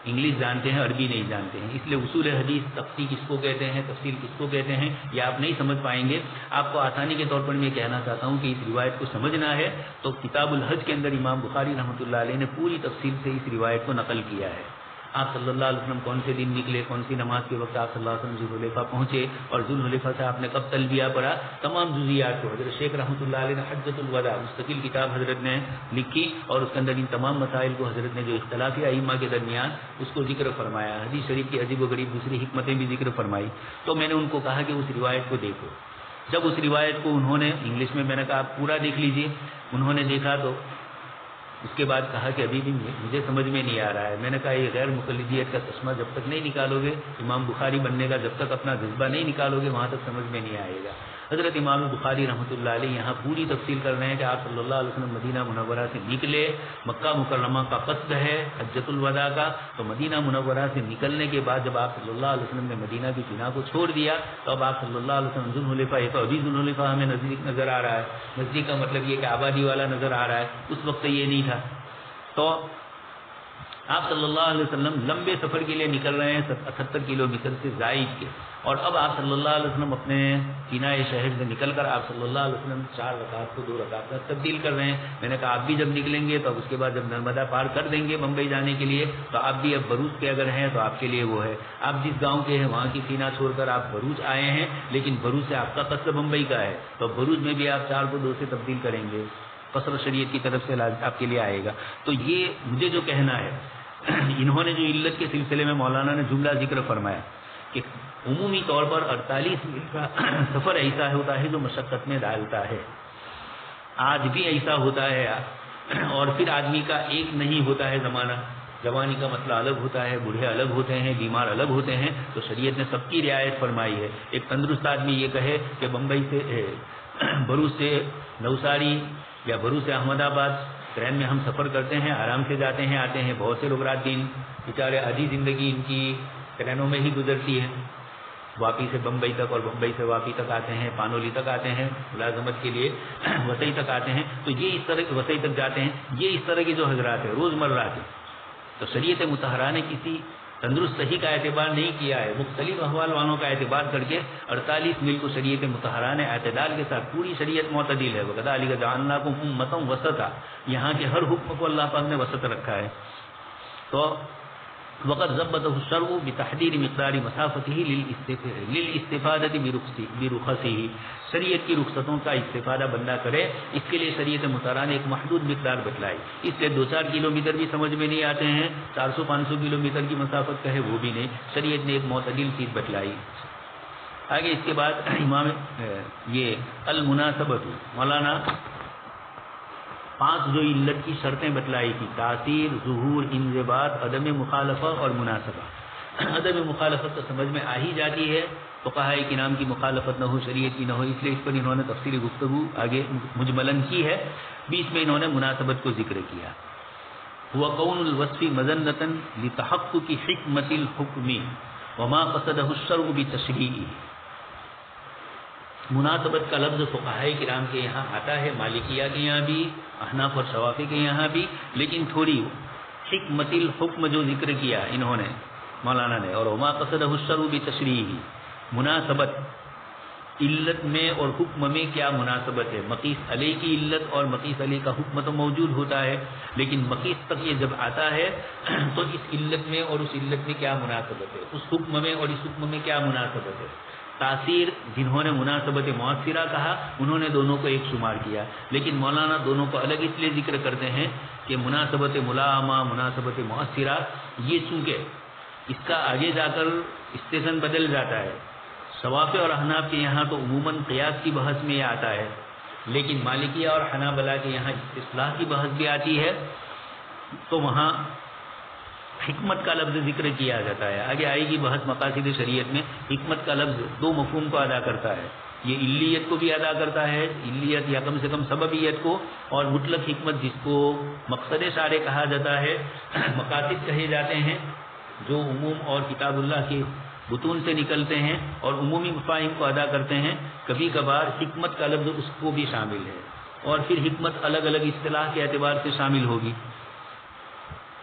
انگلش جانتے ہیں، عربی نہیں جانتے ہیں، اس لیے اصول حدیث تفصیل کس کو کہتے ہیں، تفصیل کس کو کہتے ہیں، یہ آپ نہیں سمجھ پائیں گے۔ آپ کو آسانی کے طور پر میں کہنا چاہتا ہوں کہ اس روایت کو سمجھنا ہے تو کتاب الحج کے اندر امام بخاری رحمۃ اللہ علیہ نے پوری تفصیل سے اس روایت کو نقل کیا ہے۔ آپ صلی اللہ علیہ وسلم کون سے دن نکلے، کون سی نماز کے وقت آپ صلی اللہ علیہ وسلم ذوالحلیفہ پہنچے اور ذوالحلیفہ سے آپ نے کب تلبیہ پڑھا، تمام جزیات کو حضرت شیخ رحمۃ اللہ علیہ نے حجۃ الوداع مستقل کتاب حضرت نے لکھی اور اس کے اندر ان تمام مسائل کو حضرت نے جو اختلافی ائمہ کے درمیان اس کو ذکر فرمایا، حدیث شریف کی عجیب و غریب دوسری حکمتیں بھی ذکر فرمائی۔ تو میں نے ان کو کہا کہ اس روایت کو دیکھو۔ جب اس روایت کو انہوں نے انگلش میں نے کہا آپ پورا دیکھ لیجئے، انہوں نے دیکھا تو اس کے بعد کہا کہ ابھی بھی مجھے سمجھ میں نہیں آ رہا ہے۔ میں نے کہا یہ غیر مقلدیت کا چشمہ جب تک نہیں نکالو گے، امام بخاری بننے کا جب تک اپنا جذبہ نہیں نکالو گے وہاں تک سمجھ میں نہیں آئے گا۔ حضرت امام بخاری رحمۃ اللہ علیہ یہاں پوری تفصیل کر رہے ہیں کہ آپ صلی اللہ علیہ وسلم مدینہ منورہ سے نکلے، مکہ مکرمہ کا قصد ہے حجۃ الوداع کا، تو مدینہ منورہ سے نکلنے کے بعد جب آپ صلی اللہ علیہ وسلم نے مدینہ کی بنا کو چھوڑ دیا تو اب آپ صلی اللہ علیہ وسلم ذوالحلیفہ، یہ تو ابھی ذوالحلیفہ ہمیں نزدیک نظر آ رہا ہے، نزدیک کا مطلب یہ کہ آبادی والا نظر آ رہا ہے، اس وقت یہ نہیں تھا۔ تو آپ صلی اللہ علیہ وسلم لمبے سفر کے لیے نکل رہے ہیں 78 کلومیٹر سے زائد کے، اور اب آپ صلی اللہ علیہ وسلم اپنے کنائے شہر سے نکل کر آپ صلی اللہ علیہ وسلم 4 رکعت کو 2 رکعت میں تبدیل کر رہے ہیں۔ میں نے کہا آپ بھی جب نکلیں گے تو اب اس کے بعد جب نرمدا پار کر دیں گے بمبئی جانے کے لیے تو آپ بھی اب بروچ کے اگر ہیں تو آپ کے لیے وہ ہے، آپ جس گاؤں کے ہیں وہاں کی سینہ چھوڑ کر آپ بروچ آئے ہیں، لیکن بروچ سے آپ کا قصد بمبئی کا ہے، تو بروچ میں بھی آپ 4 کو 2 سے تبدیل کریں گے، قصر شریعت کی طرف سے آپ کے لیے آئے گا۔ تو یہ مجھے جو کہنا ہے، انہوں نے جو علت کے سلسلے میں مولانا نے جملہ ذکر فرمایا کہ عمومی طور پر 48 میل کا سفر ایسا ہوتا ہے جو مشقت میں ڈالتا ہے، آج بھی ایسا ہوتا ہے، اور پھر آدمی کا ایک نہیں ہوتا ہے زمانہ، جوانی کا مسئلہ الگ ہوتا ہے، بوڑھے الگ ہوتے ہیں، بیمار الگ ہوتے ہیں، تو شریعت نے سب کی رعایت فرمائی ہے۔ ایک تندرست آدمی یہ کہے کہ بمبئی سے بروچ سے نوساری یا بروچ سے احمد آباد ٹرین میں ہم سفر کرتے ہیں، آرام سے جاتے ہیں آتے ہیں، بہت سے لوگ رات دن بیچارے آدھی زندگی ان کی ٹرینوں میں ہی گزرتی ہے، واپی سے بمبئی تک اور بمبئی سے واپی تک آتے ہیں، پانولی تک آتے ہیں ملازمت کے لیے، وسئی تک آتے ہیں، تو یہ اس طرح وسئی تک جاتے ہیں، یہ اس طرح کے جو حضرات ہیں روزمرہ کے، تو شریعت مطہرہ نے کسی تندرست صحیح کا اعتبار نہیں کیا ہے، مختلف احوال والوں کا اعتبار کر کے 48 میل کو شریعت مطہرہ نے اعتدال کے ساتھ، پوری شریعت معتدل ہے، وَكَذَلِكَ جَعَلْنَاكُمْ أُمَّةً وَسَطًا، یہاں کے ہر حکم کو اللہ پاک نے وسط رکھا ہے۔ تو وقت ضبطہ الشرع بتحدید مقدار مسافته للاستفادة برخصه، شریعت کی رخصتوں کا استفادہ بندہ کرے، اس کے لیے شریعت مطہرہ نے ایک محدود مقدار بتلائی، اس سے 2-4 کلومیٹر بھی سمجھ میں نہیں آتے ہیں، 400-500 کلومیٹر کی مسافت کہے وہ بھی نہیں، شریعت نے ایک معتدل چیز بتلائی۔ آگے اس کے بعد امام یہ المناسبت، مولانا 5 جو علت کی شرطیں بتلائی تھی، تاثیر، ظہور، انضباط، عدم مخالفت اور مناسبہ۔ عدم مخالفت تو سمجھ میں آ ہی جاتی ہے فقہائے کرام کی مخالفت نہ ہو، شریعت کی نہ ہو، اس لیے اس پر انہوں نے تفصیلی گفتگو آگے مجملاً کی ہے. بیچ میں انہوں نے مناسبت کو ذکر کیا. هو قول الوصف مظنة لتحقق حکمت الحکم وما قصده الشرع بتشریعه. مناسبت کا لفظ فقہائے کرام کے یہاں آتا ہے، مالکیہ کے یہاں بھی، احناف اور شوافی کے یہاں بھی، لیکن تھوڑی حکمت الحکم جو ذکر کیا انہوں نے مولانا نے، اور وما قصده الشرع بتشریعه. مناسبت علت میں اور حکم میں کیا مناسبت ہے؟ مقیس علیہ کی علت اور مقیس علیہ کا حکم تو موجود ہوتا ہے، لیکن مقیس تک یہ جب آتا ہے تو اس علت میں اور اس علت میں کیا مناسبت ہے، اس حکم میں اور اس حکم میں کیا مناسبت ہے. تاثیر جنہوں نے مناسبت مؤثرہ کہا انہوں نے دونوں کو ایک شمار کیا، لیکن مولانا دونوں کو الگ اس لیے ذکر کرتے ہیں کہ مناسبت ملائمہ، مناسبت مؤثرہ، یہ چونکہ اس کا آگے جا کر اسٹیشن بدل جاتا ہے. شوافی اور احناف کے یہاں تو عموماً قیاس کی بحث میں یہ آتا ہے، لیکن مالکیہ اور حنابلہ کے یہاں استصلاح کی بحث بھی آتی ہے، تو وہاں حکمت کا لفظ ذکر کیا جاتا ہے. آگے آئے گی بحث مقاصد شریعت میں. حکمت کا لفظ دو مفہوم کو ادا کرتا ہے، یہ علیت کو بھی ادا کرتا ہے، علیت یا کم سے کم سببیت کو، اور مطلق حکمت جس کو مقصد شارع کہا جاتا ہے، مقاصد کہے جاتے ہیں جو عموم اور کتاب اللہ کے بطون سے نکلتے ہیں اور عمومی مفاہیم کو ادا کرتے ہیں. کبھی کبھار حکمت کا لفظ اس کو بھی شامل ہے، اور پھر حکمت الگ الگ اصطلاح کے اعتبار سے شامل ہوگی.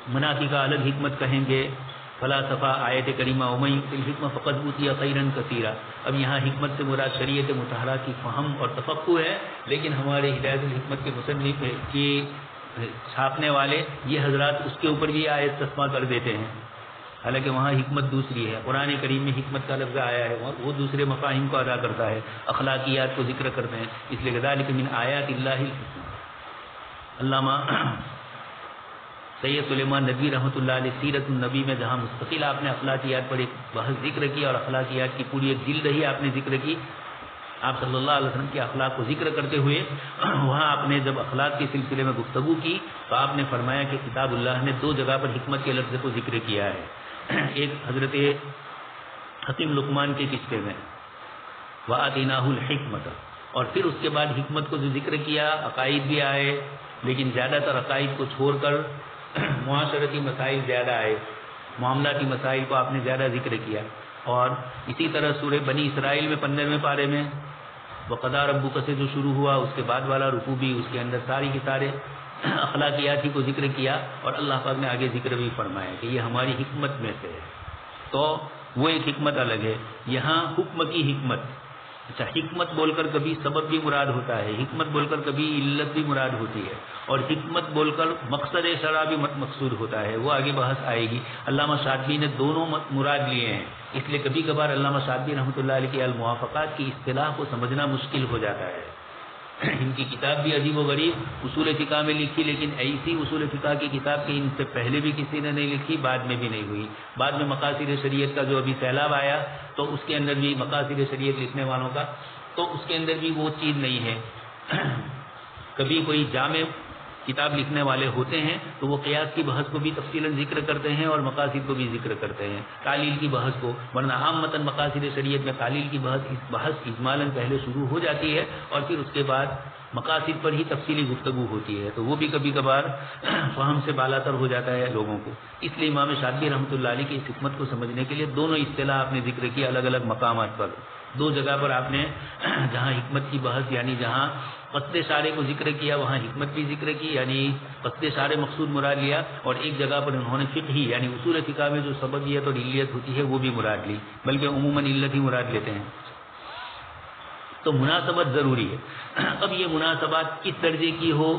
منافی کا الگ حکمت کہیں گے، فلاسفہ آیت کریمہ ومن یؤت الحکمۃ فقد اوتی خیرا کثیرا. اب یہاں حکمت سے مراد شریعت مطہرہ کی فہم اور تفقہ ہے، لیکن ہمارے ہدایت الحکمت کے مصنف کی چھاپنے والے یہ حضرات اس کے اوپر بھی آیت تسمہ کر دیتے ہیں، حالانکہ وہاں حکمت دوسری ہے. قرآن کریم میں حکمت کا لفظ آیا ہے، وہ دوسرے مفاہیم کو ادا کرتا ہے، اخلاقیات کو ذکر کرتے ہیں، اس لیے ذالک من آیات اللہ الحکمہ. علامہ سید سلیمان ندوی رحمۃ اللہ علیہ سیرت النبی میں جہاں مستقل آپ نے اخلاقیات پر ایک بحث ذکر کی اور اخلاقیات کی پوری ایک جلد ہی آپ نے ذکر کی، آپ صلی اللہ علیہ وسلم کے اخلاق کو ذکر کرتے ہوئے وہاں آپ نے جب اخلاق کے سلسلے میں گفتگو کی تو آپ نے فرمایا کہ کتاب اللہ نے دو جگہ پر حکمت کے لفظ کو ذکر کیا ہے. ایک حضرت حکیم لقمان کے قصے میں وَآتَيْنَاهُ الْحِكْمَةَ، اور پھر اس کے بعد حکمت کو جو ذکر کیا عقائد بھی آئے، لیکن زیادہ تر عقائد کو چھوڑ کر معاشرتی مسائل زیادہ آئے، معاملاتی مسائل کو آپ نے زیادہ ذکر کیا. اور اسی طرح سورہ بنی اسرائیل میں 15ویں پارے میں وَقَضَىٰ رَبُّكَ سے جو شروع ہوا اس کے بعد والا رکوع بھی اس کے اندر ساری کی سارے اخلاقیات ہی کو ذکر کیا، اور اللہ پاک نے آگے ذکر بھی فرمایا کہ یہ ہماری حکمت میں سے ہے. تو وہ ایک حکمت الگ ہے. یہاں حکم کی حکمت، اچھا حکمت بول کر کبھی سبب بھی مراد ہوتا ہے، حکمت بول کر کبھی علت بھی مراد ہوتی ہے، اور حکمت بول کر مقصد شرع بھی مقصود ہوتا ہے، وہ آگے بحث آئے گی. علامہ شاطبی نے دونوں مراد لیے ہیں، اس لیے کبھی کبھار علامہ شاطبی رحمۃ اللہ علیہ کے الموافقات کی اصطلاح کو سمجھنا مشکل ہو جاتا ہے. ان کی کتاب بھی عجیب و غریب اصول فقہ میں لکھی، لیکن ایسی اصول فقہ کی کتاب کی ان سے پہلے بھی کسی نے نہیں لکھی، بعد میں بھی نہیں ہوئی. بعد میں مقاصد شریعت کا جو ابھی سیلاب آیا تو اس کے اندر بھی مقاصد شریعت لکھنے والوں کا تو اس کے اندر بھی وہ چیز نہیں ہے. کبھی کوئی جامع کتاب لکھنے والے ہوتے ہیں تو وہ قیاس کی بحث کو بھی تفصیلاً ذکر کرتے ہیں اور مقاصد کو بھی ذکر کرتے ہیں، تعلیل کی بحث کو، ورنہ عام متن مقاصد شریعت میں تعلیل کی بحث اجمالاً پہلے شروع ہو جاتی ہے اور پھر اس کے بعد مقاصد پر ہی تفصیلی گفتگو ہوتی ہے، تو وہ بھی کبھی کبھار فہم سے بالاتر ہو جاتا ہے لوگوں کو. اس لیے امام شاطبی رحمۃ اللہ علیہ کی اس حکمت کو سمجھنے کے لیے دونوں اصطلاح آپ نے ذکر کی الگ الگ مقامات پر. دو جگہ پر آپ نے جہاں حکمت کی بحث یعنی جہاں قصد شارع کو ذکر کیا وہاں حکمت بھی ذکر کی، یعنی قصد شارع مقصود مراد لیا، اور ایک جگہ پر انہوں نے فقہی یعنی اصول فقہ میں جو سببیت اور علیت ہوتی ہے وہ بھی مراد لی، بلکہ عموماً علت ہی مراد لیتے ہیں. تو مناسبت ضروری ہے. اب یہ مناسبات کس درجے کی ہو،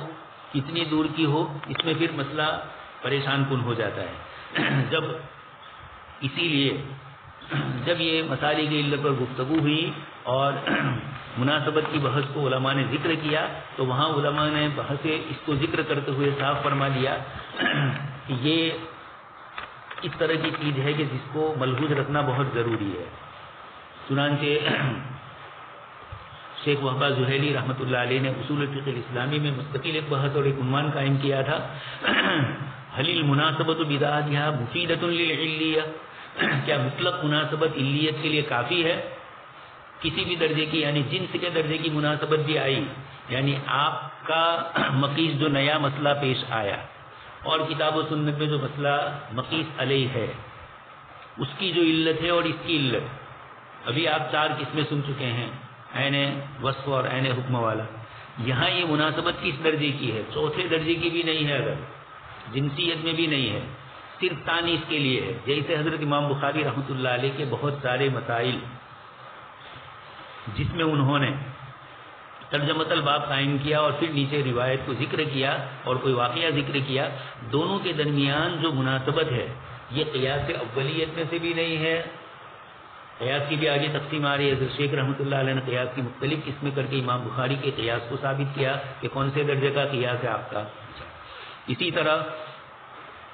کتنی دور کی ہو، اس میں پھر مسئلہ پریشان کن ہو جاتا ہے. اسی لیے جب یہ مسائل کی علت پر گفتگو ہوئی اور مناسبت کی بحث کو علماء نے ذکر کیا تو وہاں علماء نے بحث اس کو ذکر کرتے ہوئے صاف فرما دیا کہ یہ اس طرح کی چیز ہے کہ جس کو ملحوظ رکھنا بہت ضروری ہے. چنانچہ شیخ وہبہ زحیلی رحمۃ اللہ علیہ نے اصول فقہ الاسلامی میں مستقل ایک بحث اور ایک عنوان قائم کیا تھا، هل المناسبۃ بذاتها مفیدۃ للعلیہ، کیا مطلق مناسبت علیت کے لیے کافی ہے؟ کسی بھی درجے کی یعنی جنس کے درجے کی مناسبت بھی آئی، یعنی آپ کا مقیس جو نیا مسئلہ پیش آیا اور کتاب و سنت میں جو مسئلہ مقیس علیہ ہے اس کی جو علت ہے اور اس کی علت، ابھی آپ 4 قسمیں سن چکے ہیں، عین وصف اور عین حکم والا. یہاں یہ مناسبت کس درجے کی ہے؟ چوتھے درجے کی بھی نہیں ہے، اگر جنسیت میں بھی نہیں ہے، صرف تانیث کے لیے ہے. جیسے حضرت امام بخاری رحمۃ اللہ علیہ کے بہت سارے مسائل جس میں انہوں نے ترجمۃ الباب قائم کیا اور پھر نیچے روایت کو ذکر کیا اور کوئی واقعہ ذکر کیا، دونوں کے درمیان جو مناسبت ہے یہ قیاس اولیت میں سے بھی نہیں ہے. قیاس کی بھی آگے تقسیم آ رہی ہے. حضرت شیخ رحمۃ اللہ علیہ نے قیاس کی مختلف قسمیں کر کے امام بخاری کے قیاس کو ثابت کیا کہ کون سے درجے کا قیاس ہے آپ کا. اسی طرح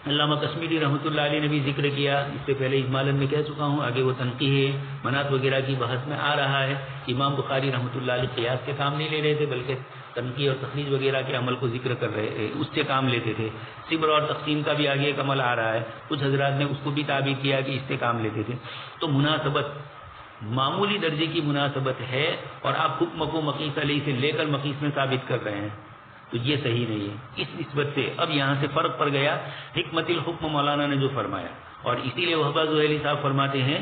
علامہ کشمیری رحمۃ اللہ علیہ نے بھی ذکر کیا، اس سے پہلے اجمالاً میں کہہ چکا ہوں، آگے وہ تنقیح منات وغیرہ کی بحث میں آ رہا ہے. امام بخاری رحمۃ اللہ علیہ قیاس کے کام نہیں لے رہے تھے بلکہ تنقیح اور تخریج وغیرہ کے عمل کو ذکر کر رہے، اس سے کام لیتے تھے. صبر اور تقسیم کا بھی آگے ایک عمل آ رہا ہے، کچھ حضرات نے اس کو بھی تعبیر کیا کہ اس سے کام لیتے تھے. تو مناسبت معمولی درجے کی مناسبت ہے اور آپ حکم کو مقیس علیہ سے لے کر مقیس میں ثابت کر رہے ہیں، تو یہ صحیح نہیں ہے. اس نسبت سے اب یہاں سے فرق پڑ گیا حکمت الحکم مولانا نے جو فرمایا، اور اسی لیے وہبہ زہیلی صاحب فرماتے ہیں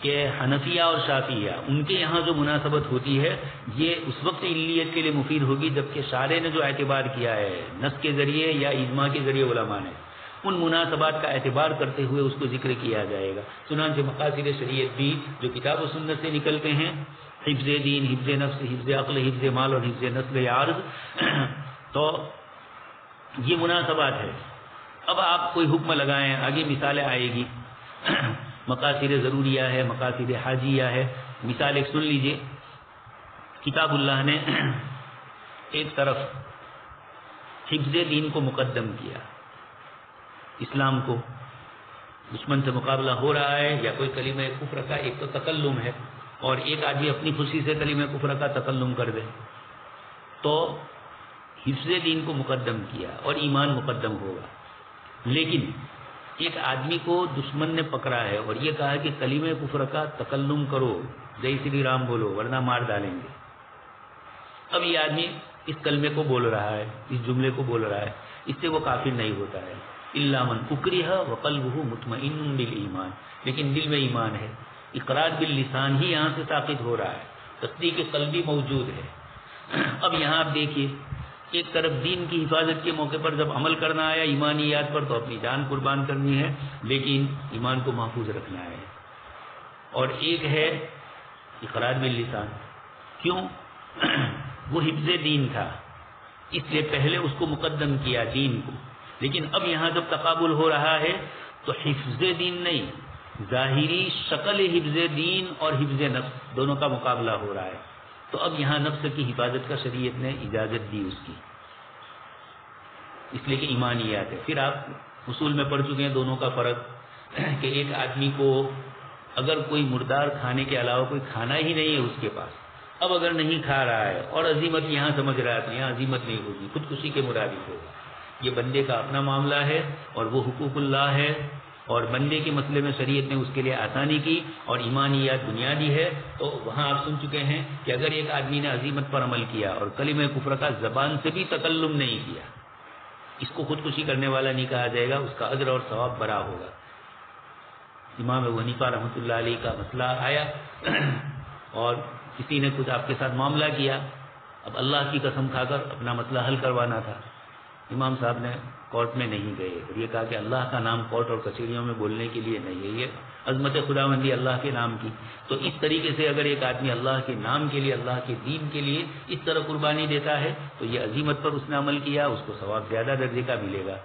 کہ حنفیہ اور شافعیہ ان کے یہاں جو مناسبت ہوتی ہے یہ اس وقت علیت کے لیے مفید ہوگی جبکہ شارع نے جو اعتبار کیا ہے نص کے ذریعے یا اجماع کے ذریعے علماء نے ان مناسبات کا اعتبار کرتے ہوئے اس کو ذکر کیا جائے گا. چنانچہ مقاصد شریعت بھی جو کتاب و سنت سے نکلتے ہیں، حفظ دین، حفظ نفس، حفظ عقل، حفظ مال اور حفظ نسل عارض، تو یہ مناسبات ہے. اب آپ کوئی حکم لگائیں، آگے مثالیں آئے گی. مقاصد ضروریہ ہے، مقاصد حاجیہ ہے. مثال ایک سن لیجئے. کتاب اللہ نے ایک طرف حفظ دین کو مقدم کیا، اسلام کو دشمن سے مقابلہ ہو رہا ہے یا کوئی کلمہ کفر کا ایک تو تکلم ہے اور ایک آدمی اپنی خوشی سے کلمہ کفر کا تکلم کر دے، تو حفظ دین کو مقدم کیا اور ایمان مقدم ہوگا. لیکن ایک آدمی کو دشمن نے پکڑا ہے اور یہ کہا کہ کلمہ کفر کا تکلم کرو، جے شری رام بولو ورنہ مار ڈالیں گے. اب یہ آدمی اس کلمے کو بول رہا ہے، اس جملے کو بول رہا ہے، اس سے وہ کافر نہیں ہوتا ہے. الا من اکرہ وقلبہ مطمئن بالایمان، لیکن دل میں ایمان ہے. اقرار باللسان ہی یہاں سے ثابت ہو رہا ہے، تصدیق قلبی موجود ہے. اب یہاں آپ دیکھیے، ایک طرف دین کی حفاظت کے موقع پر جب عمل کرنا آیا ایمانیات پر تو اپنی جان قربان کرنی ہے لیکن ایمان کو محفوظ رکھنا ہے. اور ایک ہے اقرار باللسان. کیوں؟ وہ حفظ دین تھا اس لیے پہلے اس کو مقدم کیا دین کو، لیکن اب یہاں جب تقابل ہو رہا ہے تو حفظ دین نہیں، ظاہری شکل حفظ دین اور حفظ نفس دونوں کا مقابلہ ہو رہا ہے. تو اب یہاں نفس کی حفاظت کا شریعت نے اجازت دی اس کی، اس لیے کہ ایمانیات ہے. پھر آپ اصول میں پڑھ چکے ہیں دونوں کا فرق کہ ایک آدمی کو اگر کوئی مردار کھانے کے علاوہ کوئی کھانا ہی نہیں ہے اس کے پاس، اب اگر نہیں کھا رہا ہے اور عزیمت یہاں سمجھ رہا ہے تو یہاں عزیمت نہیں ہوگی، خودکشی کے مرادف ہوگا. یہ بندے کا اپنا معاملہ ہے اور وہ حقوق اللہ ہے، اور بندے کے مسئلے میں شریعت نے اس کے لیے آسانی کی اور ایمانیات بنیادی ہے. تو وہاں آپ سن چکے ہیں کہ اگر ایک آدمی نے عزیمت پر عمل کیا اور کلمہ کفر کا زبان سے بھی تکلم نہیں کیا، اس کو خودکشی کرنے والا نہیں کہا جائے گا، اس کا اجر اور ثواب برا ہوگا. امام ابو حنیفہ رحمۃ اللہ علیہ کا مسئلہ آیا اور کسی نے کچھ آپ کے ساتھ معاملہ کیا، اب اللہ کی قسم کھا کر اپنا مسئلہ حل کروانا تھا. امام صاحب نے کورٹ میں نہیں گئے اور یہ کہا کہ اللہ کا نام کورٹ اور کچہریوں میں بولنے کے لیے نہیں ہے، یہ عظمت خداوندی اللہ کے نام کی. تو اس طریقے سے اگر ایک آدمی اللہ کے نام کے لیے، اللہ کے دین کے لیے اس طرح قربانی دیتا ہے تو یہ عظیمت پر اس نے عمل کیا، اس کو ثواب زیادہ درجے کا ملے گا.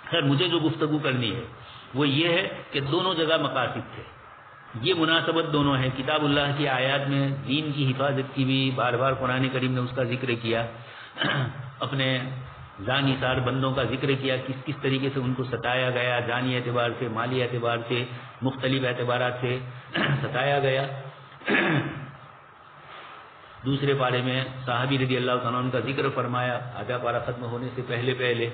خیر مجھے جو گفتگو کرنی ہے وہ یہ ہے کہ دونوں جگہ مقاصد تھے، یہ مناسبت دونوں ہیں. کتاب اللہ کی آیات میں دین کی حفاظت کی بھی بار بار قرآن کریم نے اس کا ذکر کیا، اپنے جانی سار بندوں کا ذکر کیا، کس کس طریقے سے ان کو ستایا گیا، جانی اعتبار سے، مالی اعتبار سے، مختلف اعتبارات سے ستایا گیا. دوسرے پارے میں صحابی رضی اللہ تعالیٰ عنہ کا ذکر فرمایا، آدھا پارہ ختم ہونے سے پہلے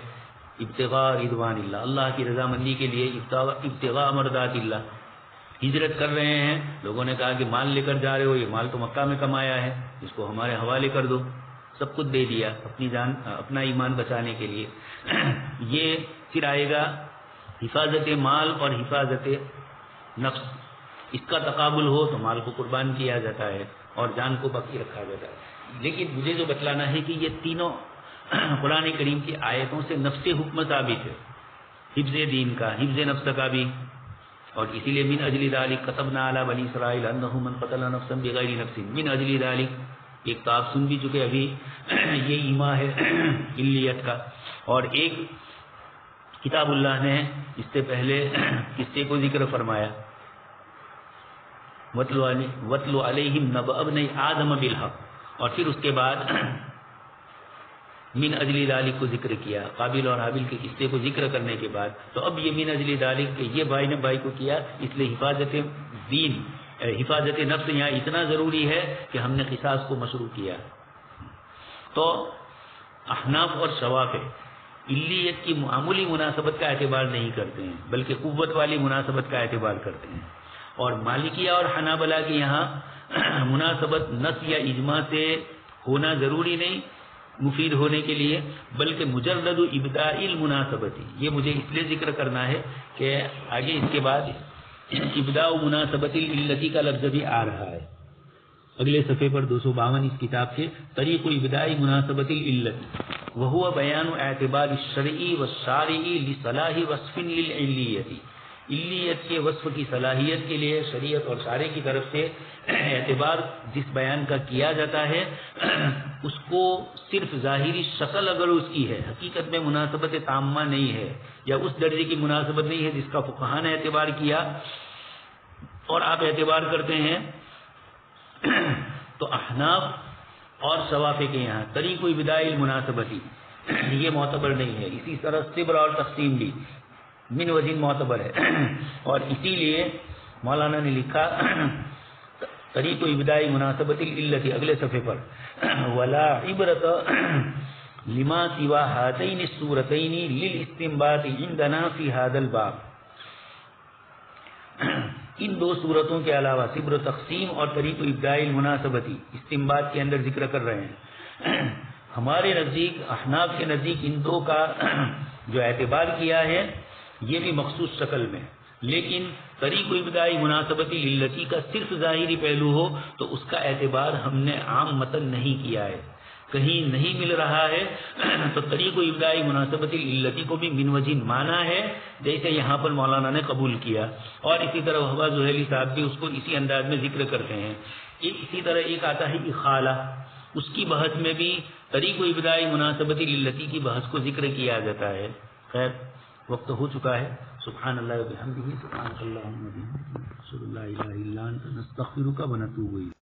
ابتغاء رضوان اللہ، اللہ کی رضامندی کے لیے ابتغاء مرضات اللہ، ہجرت کر رہے ہیں، لوگوں نے کہا کہ مال لے کر جا رہے ہو، یہ مال تو مکہ میں کمایا ہے، اس کو ہمارے حوالے کر دو، سب کچھ دے دیا اپنی جان اپنا ایمان بچانے کے لیے۔ یہ پھر آئے گا حفاظت مال اور حفاظت نفس، اس کا تقابل ہو تو مال کو قربان کیا جاتا ہے اور جان کو باقی رکھا جاتا ہے۔ لیکن مجھے جو بتلانا ہے کہ یہ تینوں قرآن کریم کی آیتوں سے نفس حکم ثابت ہے، حفظ دین کا، حفظ نفس کا بھی، اور اسی لیے من اجل ذالک کتبنا علی بنی اسرائیل انہ من قتل نفسا بغیر نفس من اجل ذالک، ایک تو آپ سن بھی چکے ابھی، یہ ایما ہے علیت کا، اور ایک کتاب اللہ نے اس سے پہلے قصے کو ذکر فرمایا، وَاتْلُ عَلَيْهِمْ نَبَأَ ابْنَيْ آدَمَ بِالْحَقِّ، اور پھر اس کے بعد من اجل ذالک کو ذکر کیا، قابل اور حابیل کے قصے کو ذکر کرنے کے بعد، تو اب یہ من اجل ذالک کہ یہ بھائی نے بھائی کو کیا، اس لیے حفاظت دین، حفاظت نفس یہاں اتنا ضروری ہے کہ ہم نے قصاص کو مشروع کیا۔ تو احناف اور شوافع علیت کی معمولی مناسبت کا اعتبار نہیں کرتے ہیں، بلکہ قوت والی مناسبت کا اعتبار کرتے ہیں، اور مالکیہ اور حنابلہ کے یہاں مناسبت نص یا اجماع سے ہونا ضروری نہیں مفید ہونے کے لیے، بلکہ مجرد ابداء المناسبت، یہ مجھے اس لیے ذکر کرنا ہے کہ آگے اس کے بعد ابداء مناسبت العلت کا لفظ بھی آ رہا ہے، اگلے صفحے پر 252 اس کتاب کے، طریق ابداء مناسبت العلت وهو بیان اعتبار الشرعی والشارعی لصلاح وصف للعلیت، علیت کے وصف کی صلاحیت کے لیے شریعت اور شارع کی طرف سے اعتبار جس بیان کا کیا جاتا ہے، اس کو صرف ظاہری شکل اگر اس کی ہے، حقیقت میں مناسبت تامہ نہیں ہے، یا اس درجے کی مناسبت نہیں ہے جس کا فقہاء نے اعتبار کیا اور آپ اعتبار کرتے ہیں، تو احناف اور شوافع کے یہاں طریق ابداء المناسبتی یہ معتبر نہیں ہے۔ اسی طرح صبر اور تقسیم بھی من وجہ معتبر ہے، اور اسی لیے مولانا نے لکھا طریق ابداء مناسبت العلت اگلے صفحے پر، ولا عبرت لما سوا هاتین الصورتین للاستنباط عندنا فی هذا الباب، ان دو صورتوں کے علاوہ صبر و تقسیم اور طریق ابداء المناسبتی استنباط کے اندر ذکر کر رہے ہیں، ہمارے نزدیک احناف کے نزدیک ان دو کا جو اعتبار کیا ہے یہ بھی مخصوص شکل میں، لیکن طریق ابداء مناسبتی للتی کا صرف ظاہری پہلو ہو تو اس کا اعتبار ہم نے عام متن نہیں کیا ہے، کہیں نہیں مل رہا ہے، تو طریق ابداء مناسبت العلتی کو بھی من وجہ مانا ہے جیسے یہاں پر مولانا نے قبول کیا، اور اسی طرح وہبہ زہیلی صاحب بھی اس کو اسی انداز میں ذکر کرتے ہیں۔ اسی طرح ایک آتا ہے اخالہ، اس کی بحث میں بھی طریق ابداء مناسبت العلتی کی بحث کو ذکر کیا جاتا ہے۔ خیر وقت ہو چکا ہے، سبحان اللہ و بحمدہ، سبحانک اللہم و بحمدک، اشہد ان لا الہ الا انت، نستغفرک و نتوب الیک۔